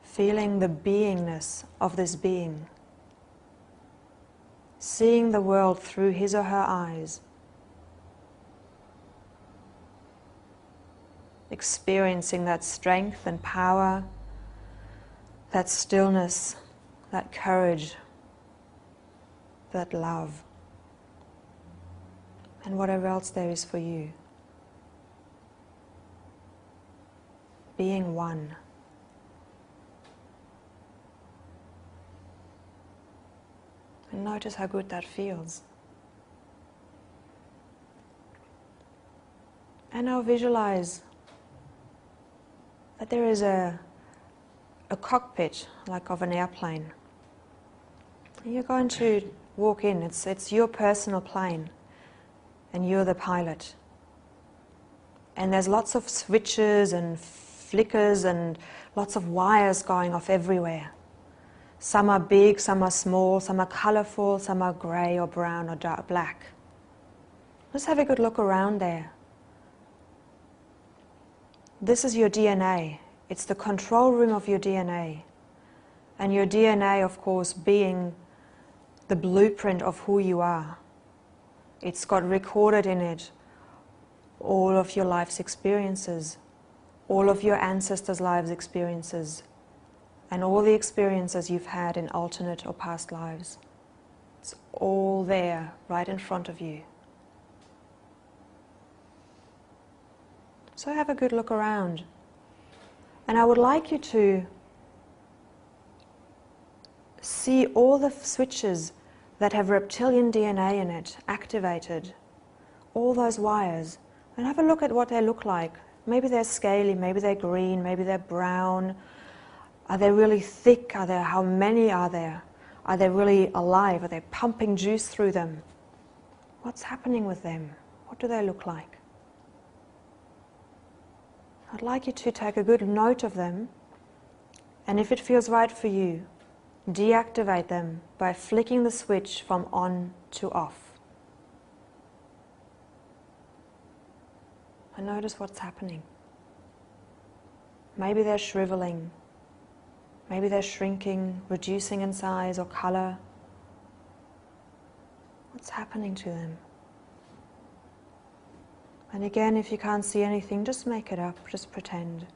feeling the beingness of this being, seeing the world through his or her eyes, experiencing that strength and power, that stillness, that courage, that love, and whatever else there is for you. Being one. And notice how good that feels. And now visualize that there is a cockpit, like of an airplane. And you're going to walk in. It's your personal plane, and you're the pilot. And there's lots of switches and flickers and lots of wires going off everywhere. Some are big, some are small, some are colorful, some are grey or brown or dark black. Just have a good look around there. This is your DNA. It's the control room of your DNA. And your DNA, of course, being the blueprint of who you are. It's got recorded in it all of your life's experiences, all of your ancestors' lives' experiences, and all the experiences you've had in alternate or past lives. It's all there, right in front of you. So have a good look around. And I would like you to see all the switches that have reptilian DNA in it activated, all those wires, and have a look at what they look like. Maybe they're scaly, maybe they're green, maybe they're brown. Are they really thick? How many are there? Are they really alive? Are they pumping juice through them? What's happening with them? What do they look like? I'd like you to take a good note of them, and if it feels right for you, deactivate them by flicking the switch from on to off. And notice what's happening. Maybe they're shriveling. Maybe they're shrinking, reducing in size or color. What's happening to them? And again, if you can't see anything, just make it up, just pretend.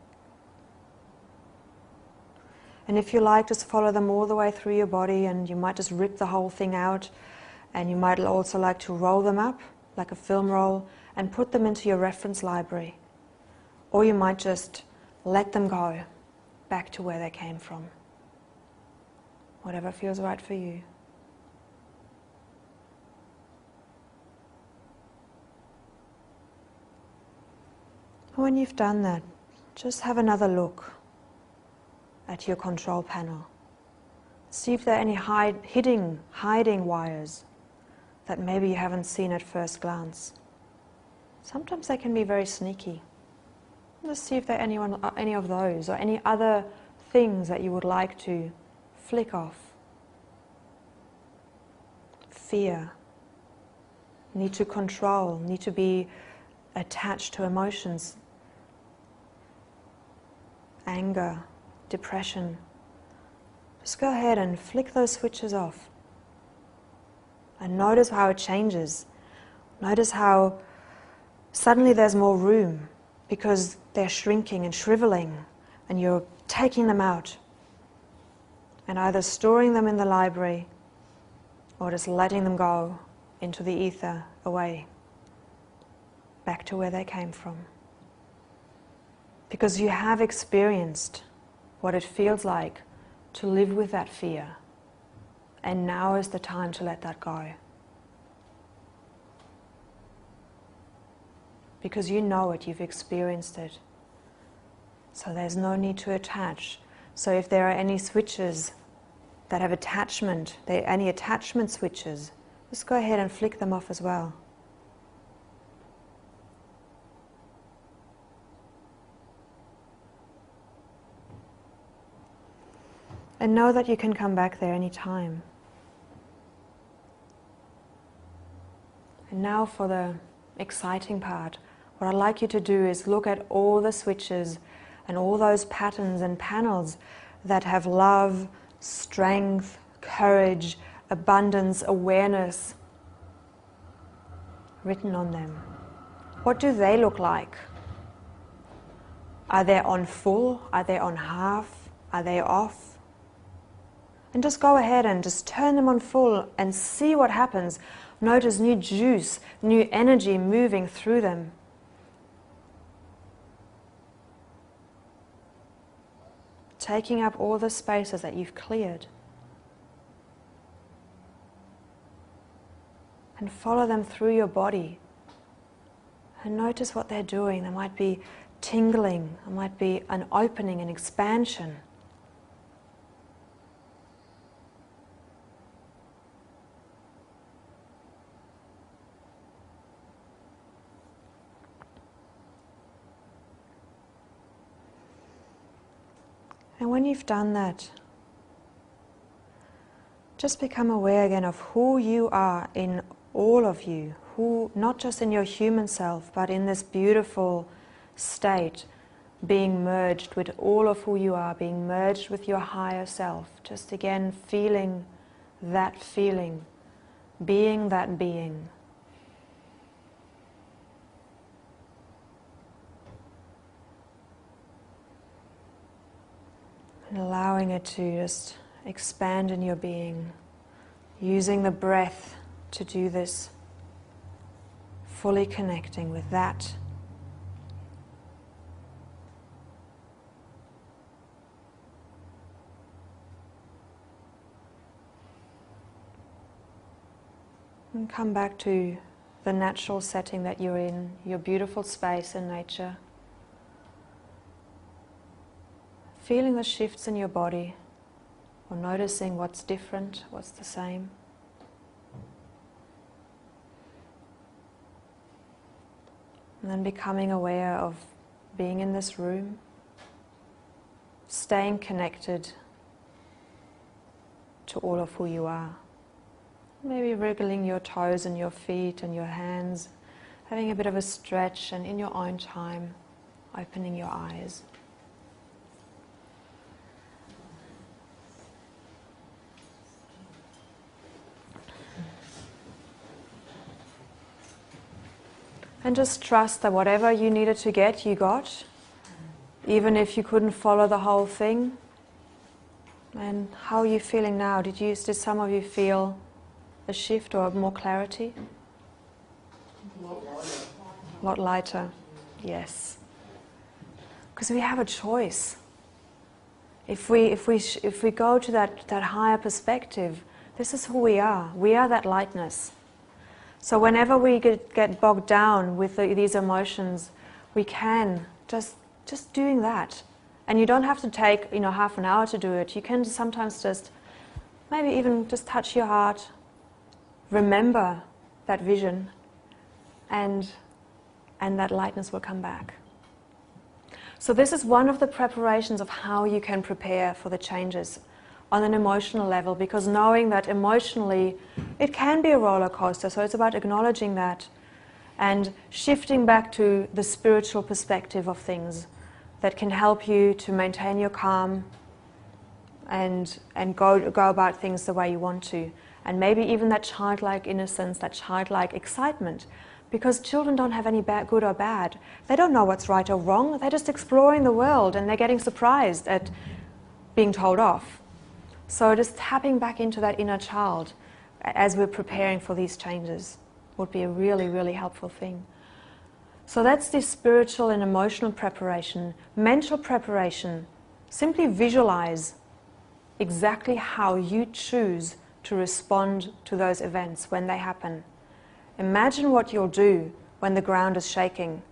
And if you like, just follow them all the way through your body, and you might just rip the whole thing out, and you might also like to roll them up, like a film roll, and put them into your reference library. Or you might just let them go back to where they came from. Whatever feels right for you. When you've done that, just have another look at your control panel. See if there are any hiding wires that maybe you haven't seen at first glance. Sometimes they can be very sneaky. Just see if there are any of those, or any other things that you would like to flick off. Fear, need to control, need to be attached to emotions. Anger, depression. Just go ahead and flick those switches off. And notice how it changes. Notice how suddenly there's more room because they're shrinking and shriveling, and you're taking them out and either storing them in the library or just letting them go into the ether, away, back to where they came from. Because you have experienced what it feels like to live with that fear, and now is the time to let that go. Because you know it, you've experienced it. So there's no need to attach. So if there are any switches that have attachment, any attachment switches, just go ahead and flick them off as well. And know that you can come back there any time. And now for the exciting part. What I'd like you to do is look at all the switches and all those patterns and panels that have love, strength, courage, abundance, awareness written on them. What do they look like? Are they on full? Are they on half? Are they off? And just go ahead and just turn them on full and see what happens. Notice new juice, new energy moving through them. Taking up all the spaces that you've cleared. And follow them through your body. And notice what they're doing. There might be tingling, there might be an opening, an expansion. And when you've done that, just become aware again of who you are in all of you, who, not just in your human self, but in this beautiful state, being merged with all of who you are, being merged with your higher self. Just again feeling, being that being. And allowing it to just expand in your being, using the breath to do this, fully connecting with that. And come back to the natural setting that you're in, your beautiful space in nature. Feeling the shifts in your body, or noticing what's different, what's the same. And then becoming aware of being in this room, staying connected to all of who you are. Maybe wriggling your toes and your feet and your hands, having a bit of a stretch, and in your own time, opening your eyes. And just trust that whatever you needed to get, you got. Even if you couldn't follow the whole thing. And how are you feeling now? Did some of you feel a shift or more clarity? A lot lighter. Yes. Because we have a choice. If we go to that higher perspective, this is who we are. We are that lightness. So whenever we get bogged down with these emotions, we can just doing that. And you don't have to take half an hour to do it. You can sometimes just maybe even just touch your heart, remember that vision, and that lightness will come back. So this is one of the preparations of how you can prepare for the changes on an emotional level, because knowing that emotionally it can be a roller coaster, so it's about acknowledging that and shifting back to the spiritual perspective of things that can help you to maintain your calm and go about things the way you want to. And maybe even that childlike innocence, that childlike excitement. Because children don't have any good or bad. They don't know what's right or wrong. They're just exploring the world and they're getting surprised at being told off. So just tapping back into that inner child as we're preparing for these changes would be a really, really helpful thing. So that's the spiritual and emotional preparation. Mental preparation, simply visualize exactly how you choose to respond to those events when they happen. Imagine what you'll do when the ground is shaking.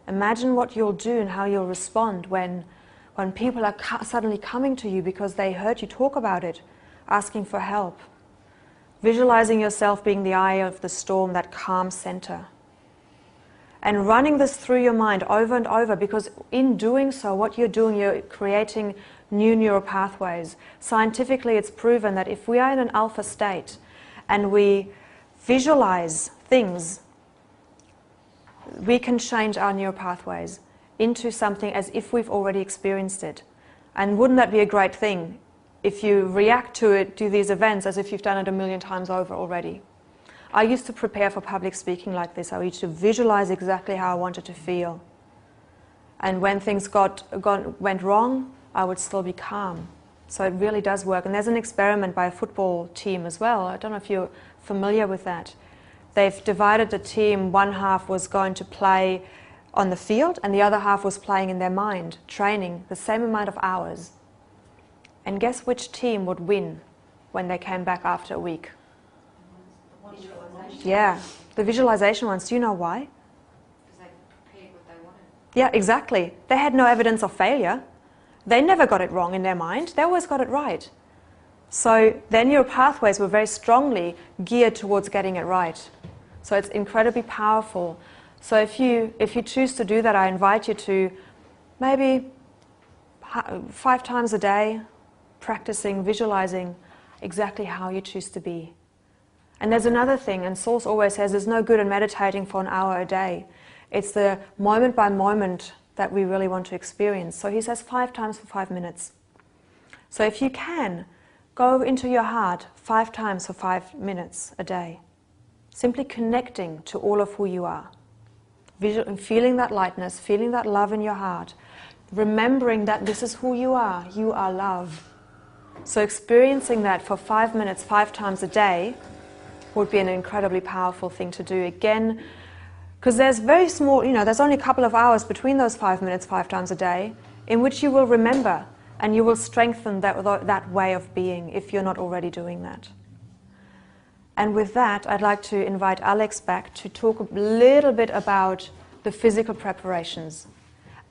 Imagine what you'll do and how you'll respond when people are suddenly coming to you because they heard you talk about it, asking for help. Visualizing yourself being the eye of the storm, that calm center. And running this through your mind over and over, because in doing so, what you're doing, you're creating new neural pathways. Scientifically, it's proven that if we are in an alpha state and we visualize things, we can change our neural pathways into something as if we've already experienced it. And wouldn't that be a great thing if you react to these events as if you've done it 1,000,000 times over already? I used to prepare for public speaking like this. I used to visualize exactly how I wanted to feel. And when things went wrong, I would still be calm. So it really does work. And there's an experiment by a football team as well. I don't know if you're familiar with that. They've divided the team. One half was going to play on the field and the other half was playing in their mind, training the same amount of hours. And guess which team would win when they came back after a week? Yeah, the visualization ones. Do you know why? Because they prepared what they wanted. Yeah, exactly. They had no evidence of failure. They never got it wrong in their mind. They always got it right. So their neural pathways were very strongly geared towards getting it right. So it's incredibly powerful. So if you choose to do that, I invite you to maybe 5 times a day, practicing, visualizing exactly how you choose to be. And there's another thing, and Source always says there's no good in meditating for an hour a day. It's the moment by moment that we really want to experience. So he says 5 times for 5 minutes. So if you can, go into your heart 5 times for 5 minutes a day. Simply connecting to all of who you are. Feeling that lightness, feeling that love in your heart. Remembering that this is who you are love. So experiencing that for 5 minutes, 5 times a day would be an incredibly powerful thing to do. Again, because there's very small, there's only a couple of hours between those 5 minutes, 5 times a day, in which you will remember and you will strengthen that way of being if you're not already doing that. And with that, I'd like to invite Alex back to talk a little bit about the physical preparations.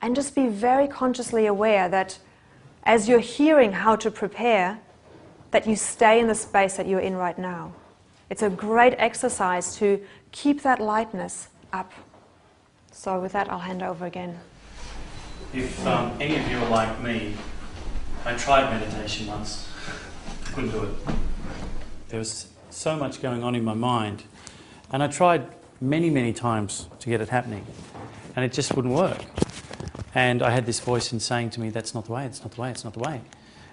And just be very consciously aware that as you're hearing how to prepare, that you stay in the space that you're in right now. It's a great exercise to keep that lightness up. So with that, I'll hand over again. If any of you are like me, I tried meditation once, couldn't do it. There was so much going on in my mind, and I tried many, many times to get it happening, and it just wouldn't work. And I had this voice in saying to me, that's not the way, it's not the way, it's not the way.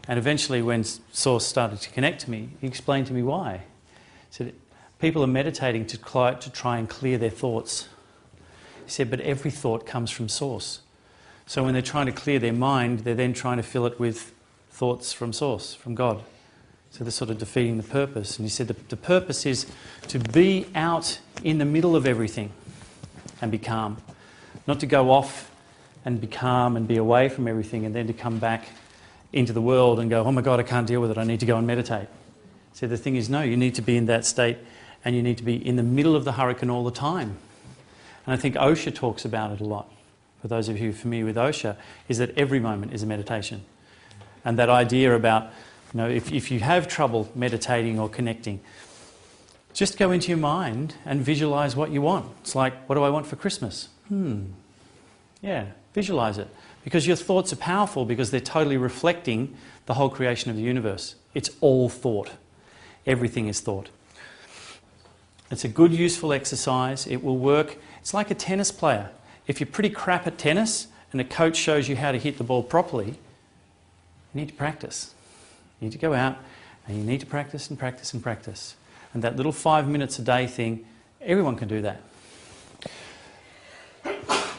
And eventually when Source started to connect to me, he explained to me why. He said, people are meditating to try and clear their thoughts. He said, but every thought comes from source. So when they're trying to clear their mind, they're then trying to fill it with thoughts from source, from God. So they're sort of defeating the purpose. And he said the purpose is to be out in the middle of everything and be calm. Not to go off and be calm and be away from everything and then to come back into the world and go, oh my God, I can't deal with it, I need to go and meditate. So the thing is, no, you need to be in that state and you need to be in the middle of the hurricane all the time. And I think Osho talks about it a lot. For those of you familiar with Osho, is that every moment is a meditation. And that idea about, you know, if you have trouble meditating or connecting, just go into your mind and visualise what you want. It's like, what do I want for Christmas? Yeah, visualise it. Because your thoughts are powerful because they're totally reflecting the whole creation of the universe. It's all thought. Everything is thought. It's a good, useful exercise. It will work. It's like a tennis player. If you're pretty crap at tennis and a coach shows you how to hit the ball properly, you need to practice. You need to go out and you need to practice and practice and practice. And that little 5 minutes a day thing, everyone can do that.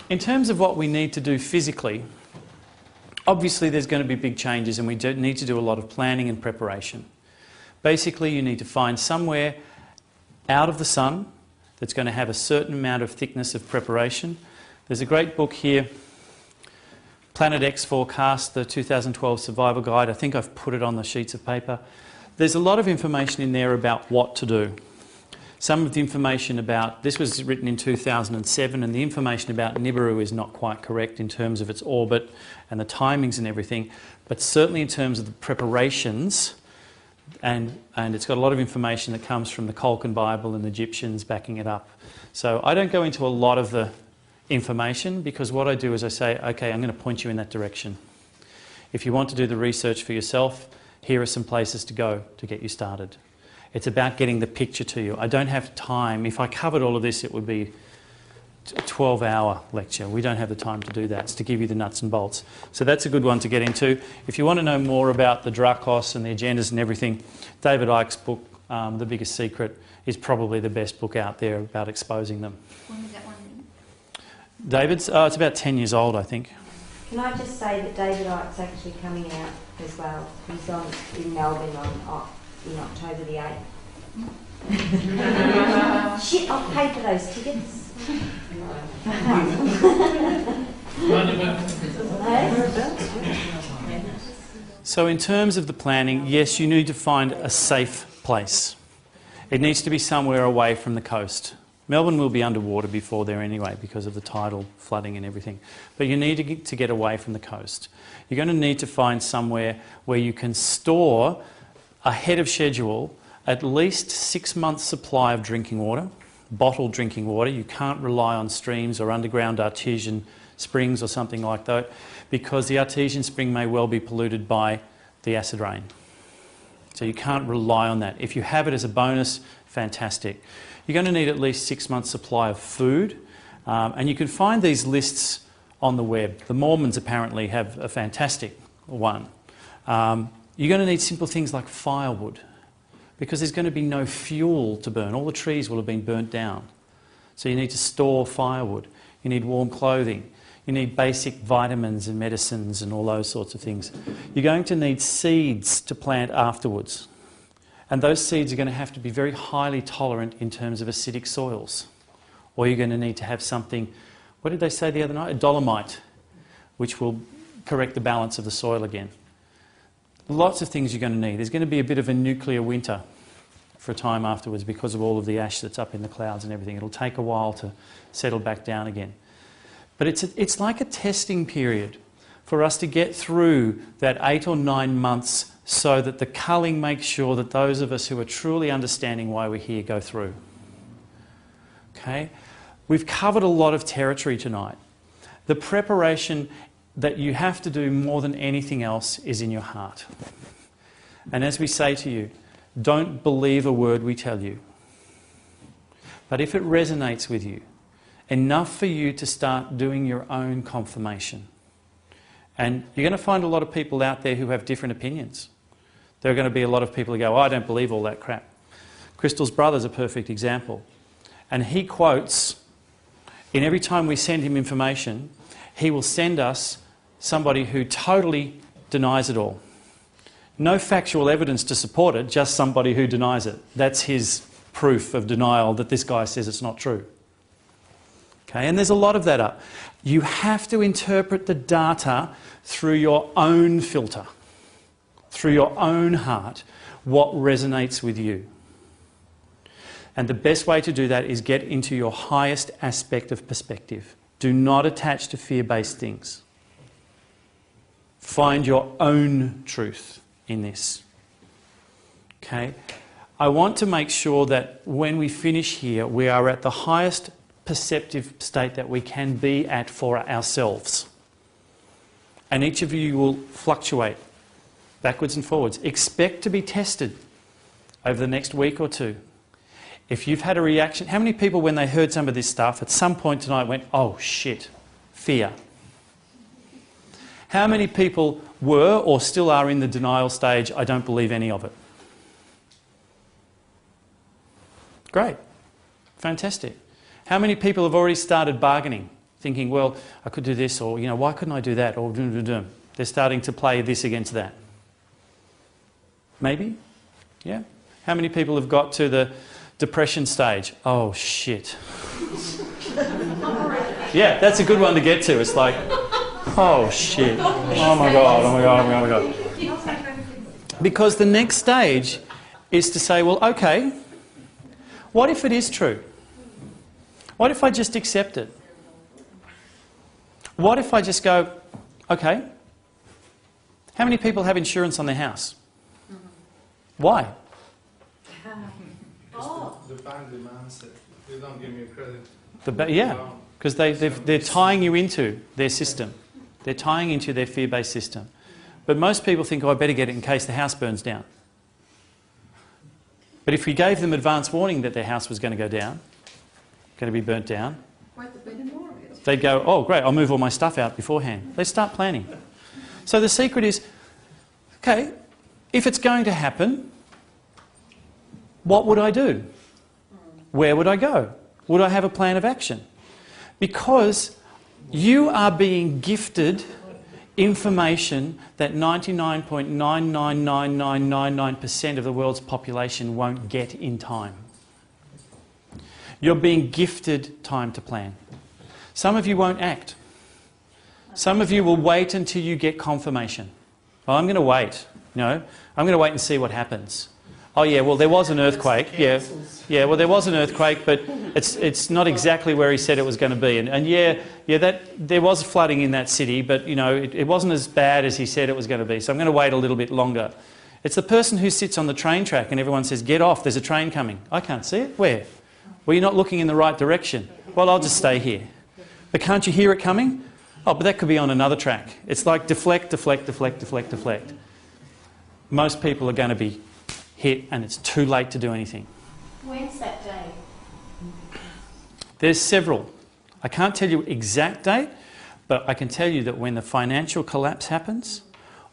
In terms of what we need to do physically, obviously there's going to be big changes and we do need to do a lot of planning and preparation. Basically, you need to find somewhere out of the sun that's going to have a certain amount of thickness of preparation. There's a great book here, Planet X Forecast, the 2012 Survival Guide. I think I've put it on the sheets of paper. There's a lot of information in there about what to do. Some of the information about, this was written in 2007, and the information about Nibiru is not quite correct in terms of its orbit and the timings and everything, but certainly in terms of the preparations, and it's got a lot of information that comes from the Kolkan Bible and the Egyptians backing it up. So I don't go into a lot of the information because what I do is I say, okay, I'm going to point you in that direction. If you want to do the research for yourself, here are some places to go to get you started. It's about getting the picture to you. I don't have time. If I covered all of this, it would be a 12-hour lecture. We don't have the time to do that. It's to give you the nuts and bolts. So that's a good one to get into. If you want to know more about the Dracos and the agendas and everything, David Icke's book, The Biggest Secret, is probably the best book out there about exposing them. When was that one written? David's, it's about 10 years old, I think. Can I just say that David Icke's actually coming out as well. He's on in Melbourne in October the 8th. Shit, I'll pay for those tickets. So in terms of the planning, yes, you need to find a safe place. It needs to be somewhere away from the coast. Melbourne will be underwater before there anyway because of the tidal flooding and everything. But you need to get away from the coast. You're going to need to find somewhere where you can store ahead of schedule at least 6 months' supply of drinking water, bottled drinking water. You can't rely on streams or underground artesian springs or something like that because the artesian spring may well be polluted by the acid rain. So you can't rely on that. If you have it as a bonus, fantastic. You're going to need at least 6 months' supply of food, and you can find these lists on the web. The Mormons apparently have a fantastic one. You're going to need simple things like firewood because there's going to be no fuel to burn. All the trees will have been burnt down. So you need to store firewood. You need warm clothing. You need basic vitamins and medicines and all those sorts of things. You're going to need seeds to plant afterwards. And those seeds are going to have to be very highly tolerant in terms of acidic soils. Or you're going to need to have something, what did they say the other night? A dolomite, which will correct the balance of the soil again. Lots of things you're going to need. There's going to be a bit of a nuclear winter for a time afterwards because of all of the ash that's up in the clouds and everything. It'll take a while to settle back down again. But it's like a testing period for us to get through that 8 or 9 months so that the culling makes sure that those of us who are truly understanding why we're here go through. Okay? We've covered a lot of territory tonight. The preparation that you have to do more than anything else is in your heart. And as we say to you, don't believe a word we tell you. But if it resonates with you, enough for you to start doing your own confirmation. And you're going to find a lot of people out there who have different opinions. There are going to be a lot of people who go, oh, I don't believe all that crap. Crystal's brother's a perfect example. And he quotes in every time we send him information, he will send us somebody who totally denies it all. No factual evidence to support it, just somebody who denies it. That's his proof of denial that this guy says it's not true. Okay, and there's a lot of that up. You have to interpret the data through your own filter, through your own heart, what resonates with you. And the best way to do that is get into your highest aspect of perspective. Do not attach to fear-based things. Find your own truth in this. Okay? I want to make sure that when we finish here, we are at the highest perceptive state that we can be at for ourselves. And each of you will fluctuate backwards and forwards. Expect to be tested over the next week or two. If you've had a reaction, how many people when they heard some of this stuff at some point tonight went, oh shit, fear? How many people were or still are in the denial stage, I don't believe any of it? Great. Fantastic. How many people have already started bargaining, thinking, well, I could do this, or, you know, why couldn't I do that, or they're starting to play this against that? Maybe? Yeah? How many people have got to the depression stage? Oh, shit. Yeah, that's a good one to get to. It's like, oh, shit. Oh, my God, oh, my God, oh, my God, oh, my God. Because the next stage is to say, well, okay, what if it is true? What if I just accept it? What if I just go, okay, how many people have insurance on their house? Why? The bank demands it. They don't give me credit. Yeah, because they're tying you into their system. They're tying into their fear-based system. But most people think, oh, I better get it in case the house burns down. But if we gave them advance warning that their house was going to go down, going to be burnt down, they'd go, oh, great, I'll move all my stuff out beforehand. They start planning. So the secret is, okay, if it's going to happen, what would I do? Where would I go? Would I have a plan of action? Because you are being gifted information that 99.999999% of the world's population won't get in time. You're being gifted time to plan. Some of you won't act. Some of you will wait until you get confirmation. Well, I'm going to wait. No, I'm going to wait and see what happens. Oh yeah, well there was an earthquake. Yeah, well there was an earthquake, but it's not exactly where he said it was going to be. And that there was flooding in that city, but you know it wasn't as bad as he said it was going to be. So I'm going to wait a little bit longer. It's the person who sits on the train track and everyone says, "Get off! There's a train coming." I can't see it. Where? Well, you're not looking in the right direction. Well, I'll just stay here. But can't you hear it coming? Oh, but that could be on another track. It's like deflect, deflect, deflect, deflect, deflect. Most people are going to be hit and it's too late to do anything. When's that day? There's several. I can't tell you exact date, but I can tell you that when the financial collapse happens,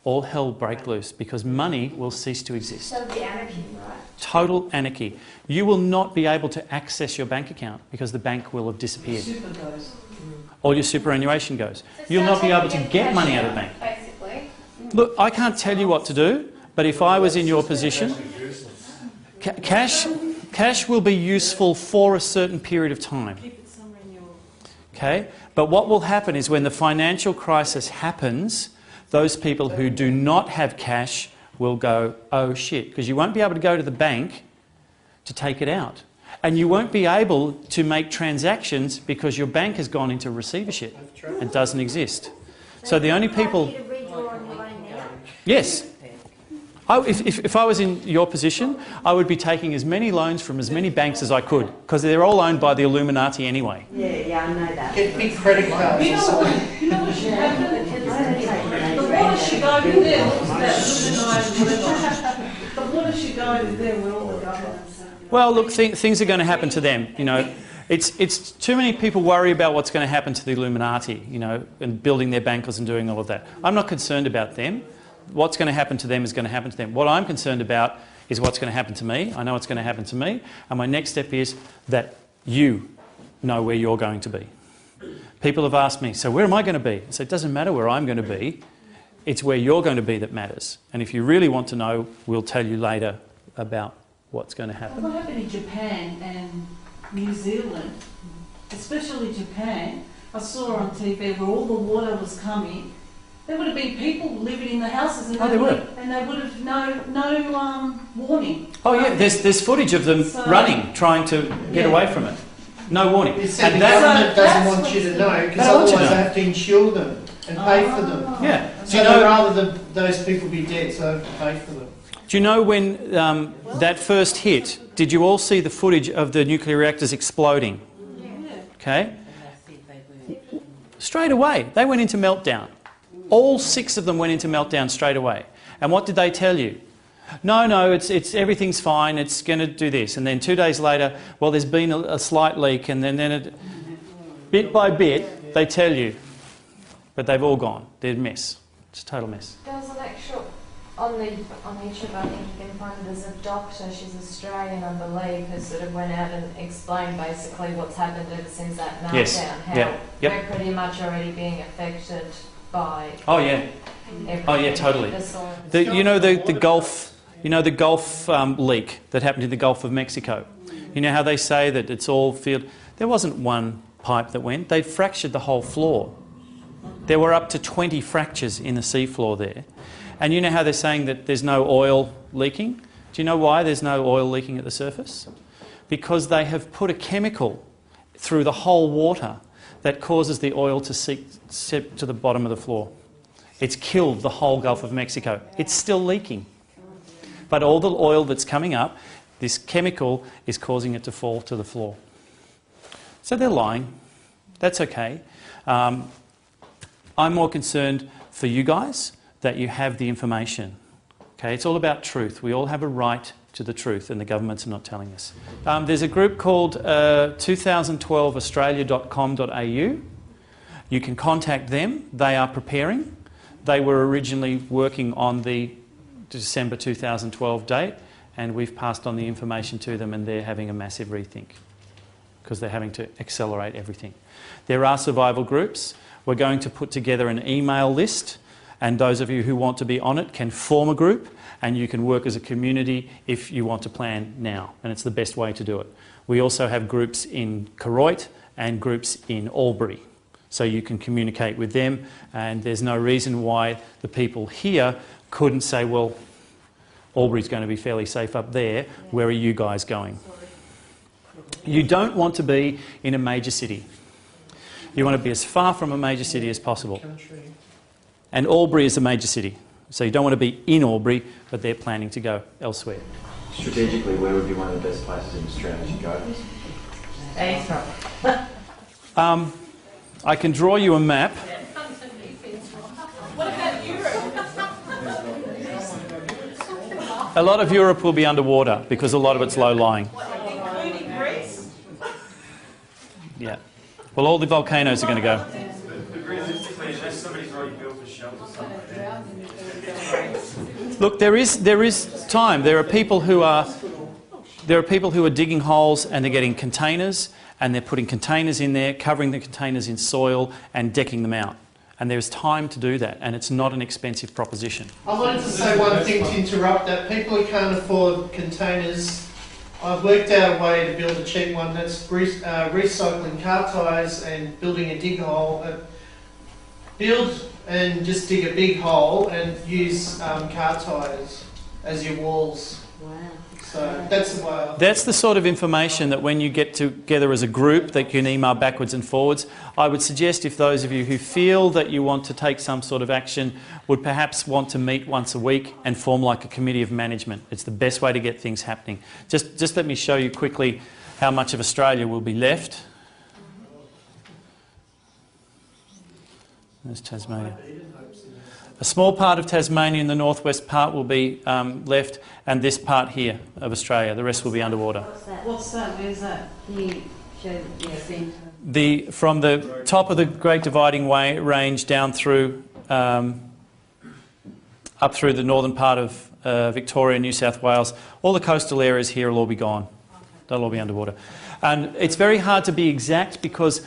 all hell break loose because money will cease to exist. So the anarchy, right? Total anarchy. You will not be able to access your bank account because the bank will have disappeared. All your superannuation goes. You'll not be able to get money out of the bank. Basically. Look, I can't tell you what to do, but if I was in your position, cash will be useful for a certain period of time. Okay? But what will happen is when the financial crisis happens, those people who do not have cash will go, oh shit, because you won't be able to go to the bank to take it out. And you won't be able to make transactions because your bank has gone into receivership and doesn't exist. So the only people... Yes. If I was in your position, I would be taking as many loans from as many banks as I could because they're all owned by the Illuminati anyway. Yeah, I know that. Get big credit cards. You know what should happen? The water should go to them. The water should go to them with all the governments. Well, look, things are going to happen to them. You know, it's too many people worry about what's going to happen to the Illuminati. You know, and building their bankers and doing all of that. I'm not concerned about them. What's going to happen to them is going to happen to them. What I'm concerned about is what's going to happen to me. I know what's going to happen to me. And my next step is that you know where you're going to be. People have asked me, so where am I going to be? I said, it doesn't matter where I'm going to be. It's where you're going to be that matters. And if you really want to know, we'll tell you later about what's going to happen. What happened in Japan and New Zealand, especially Japan, I saw on TV where all the water was coming. There would have been people living in the houses, and they would have no warning. Oh yeah, there's footage of them running, trying to get away from it. No warning. It's and the government doesn't want you to know, because otherwise they have to insure them and pay for them. Yeah. So they'd rather those people be dead, so they have to pay for them. Do you know when that first hit, did you all see the footage of the nuclear reactors exploding? Yeah. Okay? Straight away, they went into meltdown. All 6 of them went into meltdown straight away. And what did they tell you? No, it's everything's fine, it's going to do this. And then 2 days later, well, there's been a slight leak, and then bit by bit, they tell you. But they've all gone. They're a mess. It's a total mess. There was an actual, on YouTube, I think you can find it, there's a doctor, she's Australian, I believe, who sort of went out and explained basically what's happened ever since that meltdown. Yes. How we're pretty much already being affected by... Oh, yeah. Oh, yeah, totally. You know the Gulf... You know the Gulf leak that happened in the Gulf of Mexico? You know how they say that it's all field... There wasn't one pipe that went. They'd fractured the whole floor. There were up to 20 fractures in the seafloor there. And you know how they're saying that there's no oil leaking? Do you know why there's no oil leaking at the surface? Because they have put a chemical through the whole water that causes the oil to seep to the bottom of the floor. It's killed the whole Gulf of Mexico. It's still leaking. But all the oil that's coming up, this chemical is causing it to fall to the floor. So they're lying. That's okay. I'm more concerned for you guys that you have the information. Okay, it's all about truth. We all have a right to the truth, and the governments are not telling us. There's a group called 2012australia.com.au. You can contact them. They are preparing. They were originally working on the December 2012 date, and we've passed on the information to them, and they're having a massive rethink because they're having to accelerate everything. There are survival groups. We're going to put together an email list, and those of you who want to be on it can form a group, and you can work as a community if you want to plan now, and it's the best way to do it. We also have groups in Koroit and groups in Albury, so you can communicate with them, and there's no reason why the people here couldn't say, well, Albury's going to be fairly safe up there. Where are you guys going? You don't want to be in a major city. You want to be as far from a major city as possible. And Albury is a major city. So you don't want to be in Albury, but they're planning to go elsewhere. Strategically, where would be one of the best places in Australia to go? I can draw you a map. What about Europe? A lot of Europe will be underwater because a lot of it's low-lying. Including Greece? Yeah. Well, all the volcanoes are going to go. Look, there is time. There are people who are digging holes, and they're getting containers, and they're putting containers in there, covering the containers in soil and decking them out. And there's time to do that, and it's not an expensive proposition. I wanted to say one thing to interrupt that. People who can't afford containers, I've worked out a way to build a cheap one. That's recycling car tyres and building a dig hole. Build and just dig a big hole and use car tyres as your walls. Wow. So that's the way That's the sort of information that when you get together as a group that you can email backwards and forwards. I would suggest if those of you who feel that you want to take some sort of action would perhaps want to meet once a week and form like a committee of management. It's the best way to get things happening. Just let me show you quickly how much of Australia will be left. There's Tasmania. A small part of Tasmania in the northwest part will be left, and this part here of Australia. The rest will be underwater. What's that? Where's that? From the top of the Great Dividing Range down through, up through the northern part of Victoria, New South Wales, all the coastal areas here will all be gone. They'll all be underwater. And it's very hard to be exact because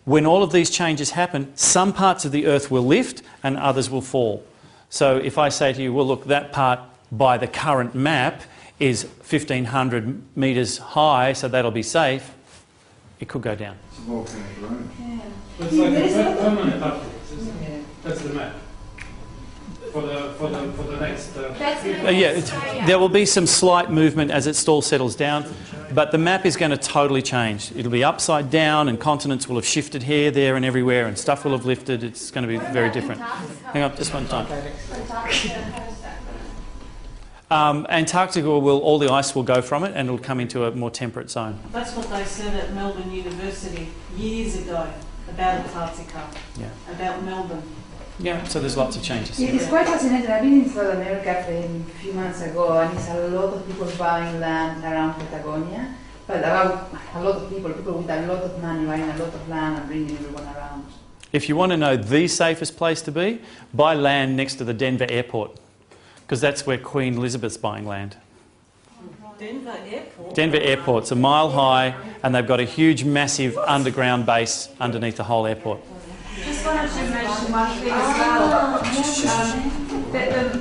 when all of these changes happen, some parts of the Earth will lift and others will fall. So if I say to you, well, look, that part by the current map is 1,500 metres high, so that'll be safe, it could go down. It's a volcanic room. It's like a permanent updates, isn't it? That's the map. For the next... There will be some slight movement as it all settles down, but the map is going to totally change. It'll be upside down and continents will have shifted here, there and everywhere and stuff will have lifted. It's going to be very different. Hang on, just one time. Antarctica all the ice will go from it and it'll come into a more temperate zone. That's what they said at Melbourne University years ago about Antarctica, about Melbourne. Yeah, so there's lots of changes. It's quite fascinating. I've been in South America a few months ago, and it's a lot of people buying land around Patagonia, but about a lot of people with a lot of money buying a lot of land and bringing everyone around. If you want to know the safest place to be, buy land next to the Denver airport, because that's where Queen Elizabeth's buying land. Denver Airport? Denver Airport's a mile high, and they've got a huge, massive underground base underneath the whole airport. Just wanted to mention one thing as well.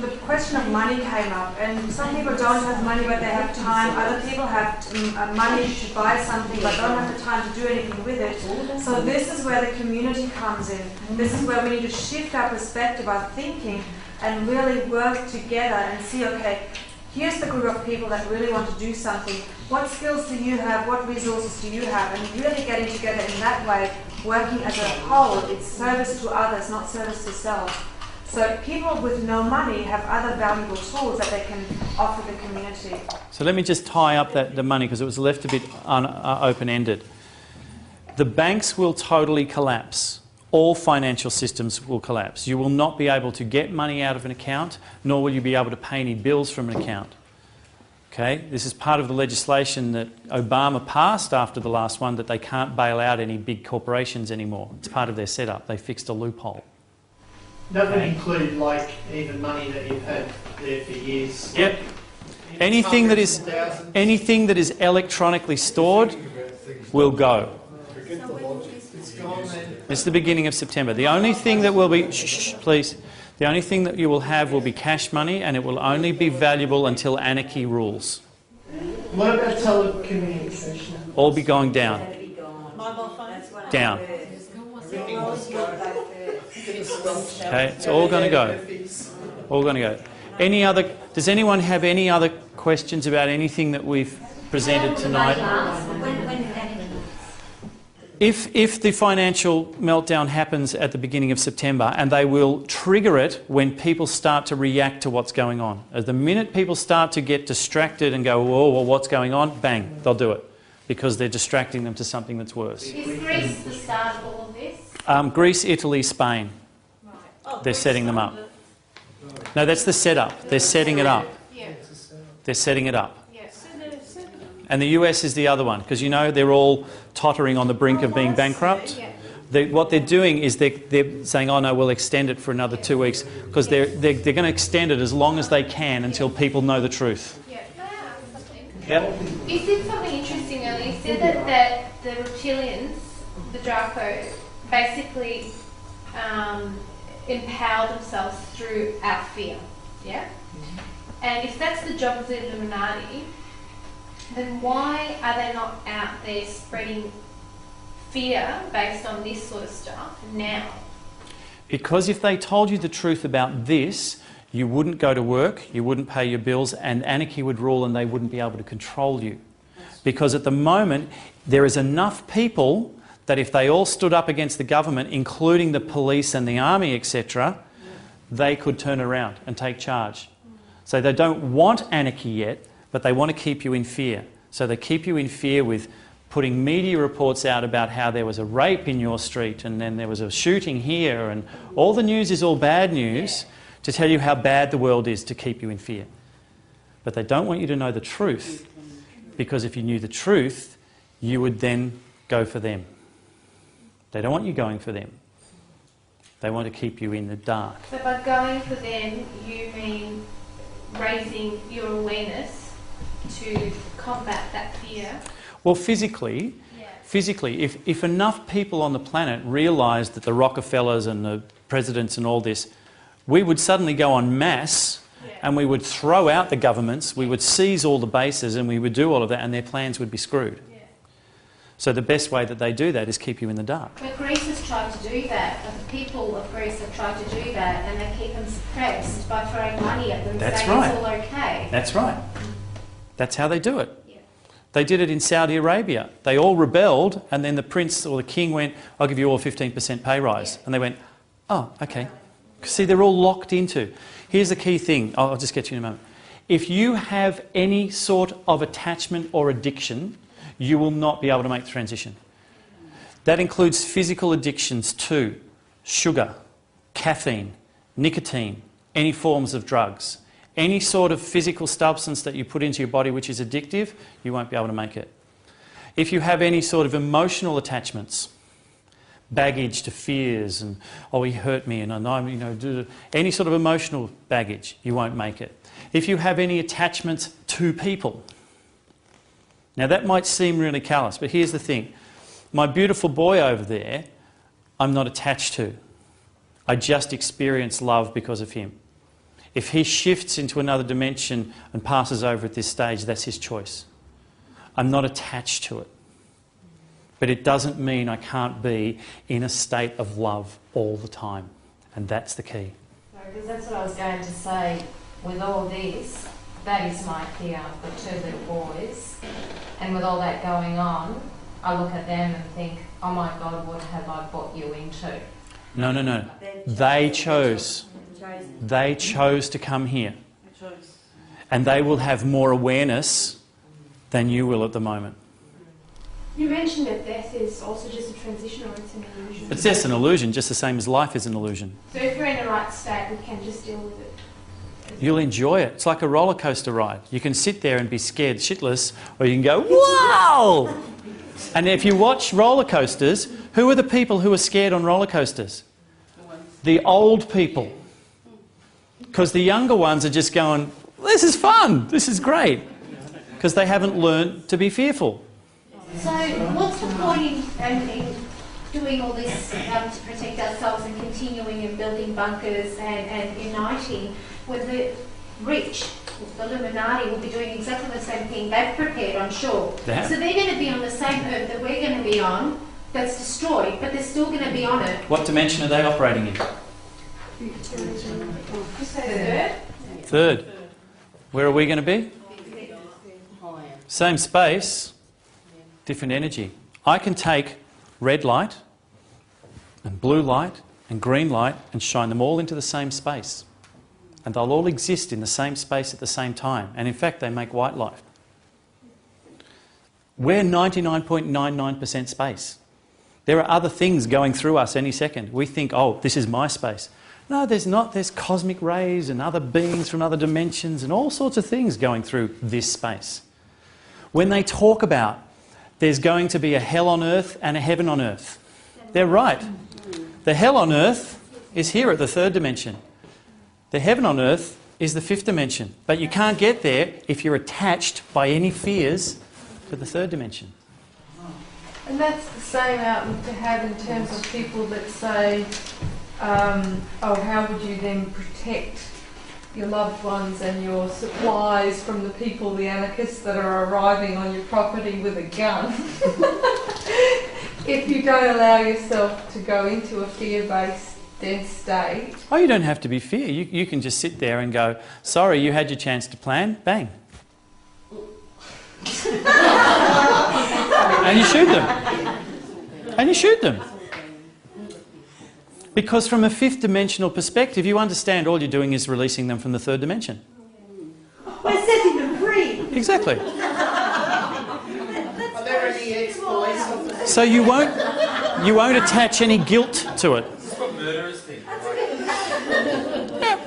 The question of money came up, and some people don't have money but they have time. Other people have money to buy something but don't have the time to do anything with it. So this is where the community comes in. This is where we need to shift our perspective, our thinking, and really work together and see, okay, here's the group of people that really want to do something. What skills do you have? What resources do you have? And really getting together in that way, working as a whole. It's service to others, not service to self. So people with no money have other valuable tools that they can offer the community. So let me just tie up the money, because it was left a bit open-ended. The banks will totally collapse. All financial systems will collapse. You will not be able to get money out of an account, nor will you be able to pay any bills from an account. Okay? This is part of the legislation that Obama passed after the last one, that they can't bail out any big corporations anymore. It's part of their setup. They fixed a loophole. That would include, like, even money that you've had there for years. Yep. Anything that is electronically stored will go. It's the beginning of September. The only thing that will be... please. The only thing that you will have will be cash money, and it will only be valuable until anarchy rules. What about telecommunication? All be going down. Mobile phones? Down. Okay, it's all going to go. All going to go. Does anyone have any other questions about anything that we've presented tonight? If the financial meltdown happens at the beginning of September, and they will trigger it when people start to react to what's going on. As the minute people start to get distracted and go, whoa, well, what's going on? Bang, they'll do it, because they're distracting them to something that's worse. Is Greece the start of all of this? Greece, Italy, Spain. They're setting them up. No, that's the setup. They're setting it up. They're setting it up. And the US is the other one, because, you know, they're all tottering on the brink of being bankrupt. What they're doing is they're saying, oh no, we'll extend it for another 2 weeks, because they're going to extend it as long as they can until people know the truth. Yep. You said something interesting earlier. You said that the reptilians, the Draco, basically empower themselves through our fear. Yeah? And if that's the job of the Illuminati, then why are they not out there spreading fear based on this sort of stuff now? Because if they told you the truth about this, you wouldn't go to work, you wouldn't pay your bills, and anarchy would rule and they wouldn't be able to control you. Because at the moment, there is enough people that if they all stood up against the government, including the police and the army, etc., they could turn around and take charge. So they don't want anarchy yet, but they want to keep you in fear. So they keep you in fear with putting media reports out about how there was a rape in your street and then there was a shooting here, and all the news is all bad news to tell you how bad the world is, to keep you in fear. But they don't want you to know the truth, because if you knew the truth, you would then go for them. They don't want you going for them. They want to keep you in the dark. So by going for them, you mean raising your awareness to combat that fear? Well, physically, physically. If enough people on the planet realised that the Rockefellers and the presidents and all this, we would suddenly go en masse and we would throw out the governments, we would seize all the bases and we would do all of that, and their plans would be screwed. So the best way that they do that is keep you in the dark. But Greece has tried to do that. The people of Greece have tried to do that, and they keep them suppressed by throwing money at them, That's saying right. it's all okay. That's right. That's how they do it. They did it in Saudi Arabia. They all rebelled, and then the prince or the king went, I'll give you all a 15% pay rise. And they went, oh, okay. See, they're all locked into. Here's the key thing. I'll just get to you in a moment. If you have any sort of attachment or addiction, you will not be able to make the transition. That includes physical addictions too. Sugar, caffeine, nicotine, any forms of drugs. Any sort of physical substance that you put into your body which is addictive, you won't be able to make it. If you have any sort of emotional attachments, baggage to fears and, oh, he hurt me and I know, you know, any sort of emotional baggage, you won't make it. If you have any attachments to people, now that might seem really callous, but here's the thing. My beautiful boy over there, I'm not attached to. I just experience love because of him. If he shifts into another dimension and passes over at this stage, that's his choice. I'm not attached to it. But it doesn't mean I can't be in a state of love all the time. And that's the key. Because that's what I was going to say. With all this, that is my fear, the two little boys. And with all that going on, I look at them and think, oh my God, what have I brought you into? No, no, no. They chose. They chose to come here. And they will have more awareness than you will at the moment. You mentioned that death is also just a transition, or it's an illusion. It's just an illusion, just the same as life is an illusion. So if we're in the right state, we can just deal with it. You'll enjoy it. It's like a roller coaster ride. You can sit there and be scared shitless, or you can go, wow! And if you watch roller coasters, who are the people who are scared on roller coasters? The old people. Because the younger ones are just going, this is fun, this is great. Because they haven't learned to be fearful. So what's the point in doing all this to protect ourselves and continuing and building bunkers and uniting when the rich, the Illuminati, will be doing exactly the same thing they've prepared, I'm sure. Yeah. So they're going to be on the same earth that we're going to be on, that's destroyed, but they're still going to be on it. What dimension are they operating in? You say third? Third. Where are we going to be? Same space, different energy. I can take red light and blue light and green light and shine them all into the same space. And they'll all exist in the same space at the same time. And in fact, they make white light. We're 99.99% space. There are other things going through us any second. We think, oh, this is my space. No, there's not. There's cosmic rays and other beings from other dimensions and all sorts of things going through this space. When they talk about there's going to be a hell on earth and a heaven on earth, they're right. The hell on earth is here at the third dimension. The heaven on earth is the fifth dimension. But you can't get there if you're attached by any fears to the third dimension. And that's the same outlook to have in terms of people that say, oh, how would you then protect your loved ones and your supplies from the people, the anarchists that are arriving on your property with a gun, if you don't allow yourself to go into a fear-based dense state? Oh, you don't have to be fear. You can just sit there and go, sorry, you had your chance to plan, bang. And you shoot them. And you shoot them. Because from a fifth dimensional perspective, you understand all you're doing is releasing them from the third dimension. We're setting them free. Exactly. Are there any ex-police officers? So you won't attach any guilt to it. This is what murderers think.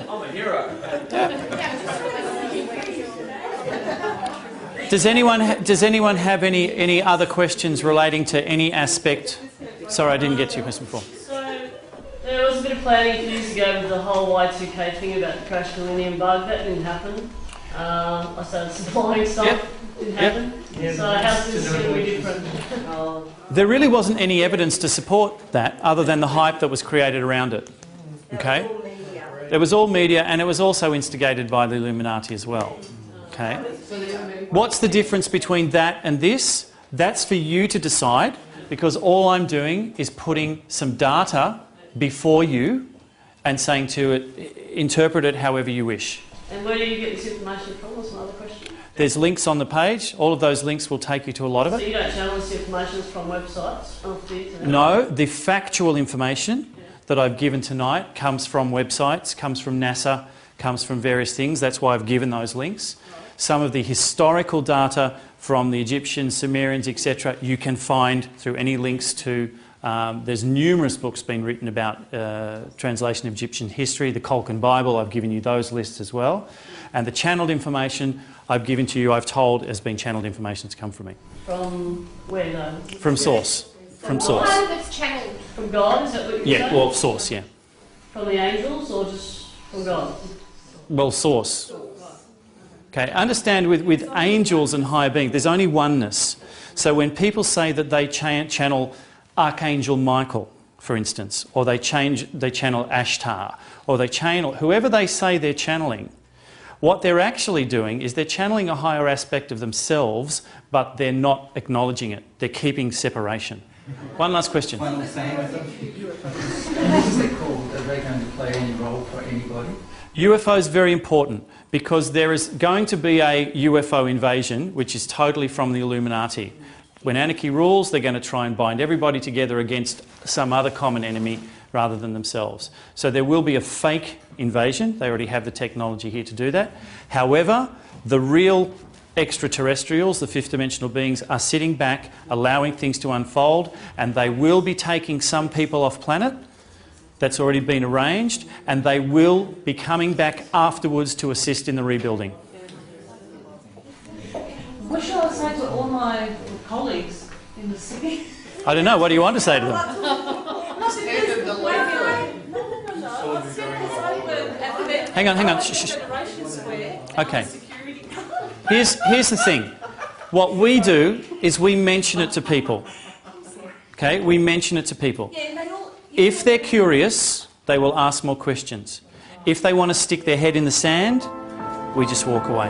I'm a hero. Does anyone have any other questions relating to any aspect? Sorry, I didn't get to your question before. So there was a bit of planning a few years ago with the whole Y2K thing about the crash millennium bug. That didn't happen. I started supplying stuff. Yep. Didn't happen. So how's this going to be different? There really wasn't any evidence to support that other than the hype that was created around it. Okay? It was all media, and it was also instigated by the Illuminati as well. Okay? What's the difference between that and this? That's for you to decide, because all I'm doing is putting some data before you and saying to it, interpret it however you wish. And where do you get this information from? That's another question. There's links on the page. All of those links will take you to a lot of it. So you don't channel this information from websites? Off the internet? No, the factual information that I've given tonight comes from websites, comes from NASA, comes from various things. That's why I've given those links. Some of the historical data from the Egyptians, Sumerians, etc., you can find through any links to... there's numerous books being written about translation of Egyptian history. The Kolkin Bible, I've given you those lists as well. And the channeled information I've given to you, I've told has been channeled information that's come from me. From where though? From source. From source. Part of it's channeled. From God, is that what you're saying? Well, source, yeah. From the angels or just from God? Well, source. Okay, understand with angels and higher beings, there's only oneness. So when people say that they channel Archangel Michael, for instance, or they channel Ashtar, or they channel whoever they say they're channeling, what they're actually doing is they're channeling a higher aspect of themselves, but they're not acknowledging it. They're keeping separation. One last question. One last thing. What's it called? Are they going to play any role for anybody? UFO is very important because there is going to be a UFO invasion which is totally from the Illuminati. When anarchy rules, they're going to try and bind everybody together against some other common enemy rather than themselves. So there will be a fake invasion. They already have the technology here to do that. However, the real extraterrestrials, the fifth dimensional beings, are sitting back, allowing things to unfold, and they will be taking some people off planet. That's already been arranged, and they will be coming back afterwards to assist in the rebuilding. What shall I say to all my colleagues in the city? I don't know, what do you want to say to them? Hang on. Shh. Okay. Here's the thing. What we do is we mention it to people. Okay? We mention it to people. If they're curious, they will ask more questions. If they want to stick their head in the sand, we just walk away.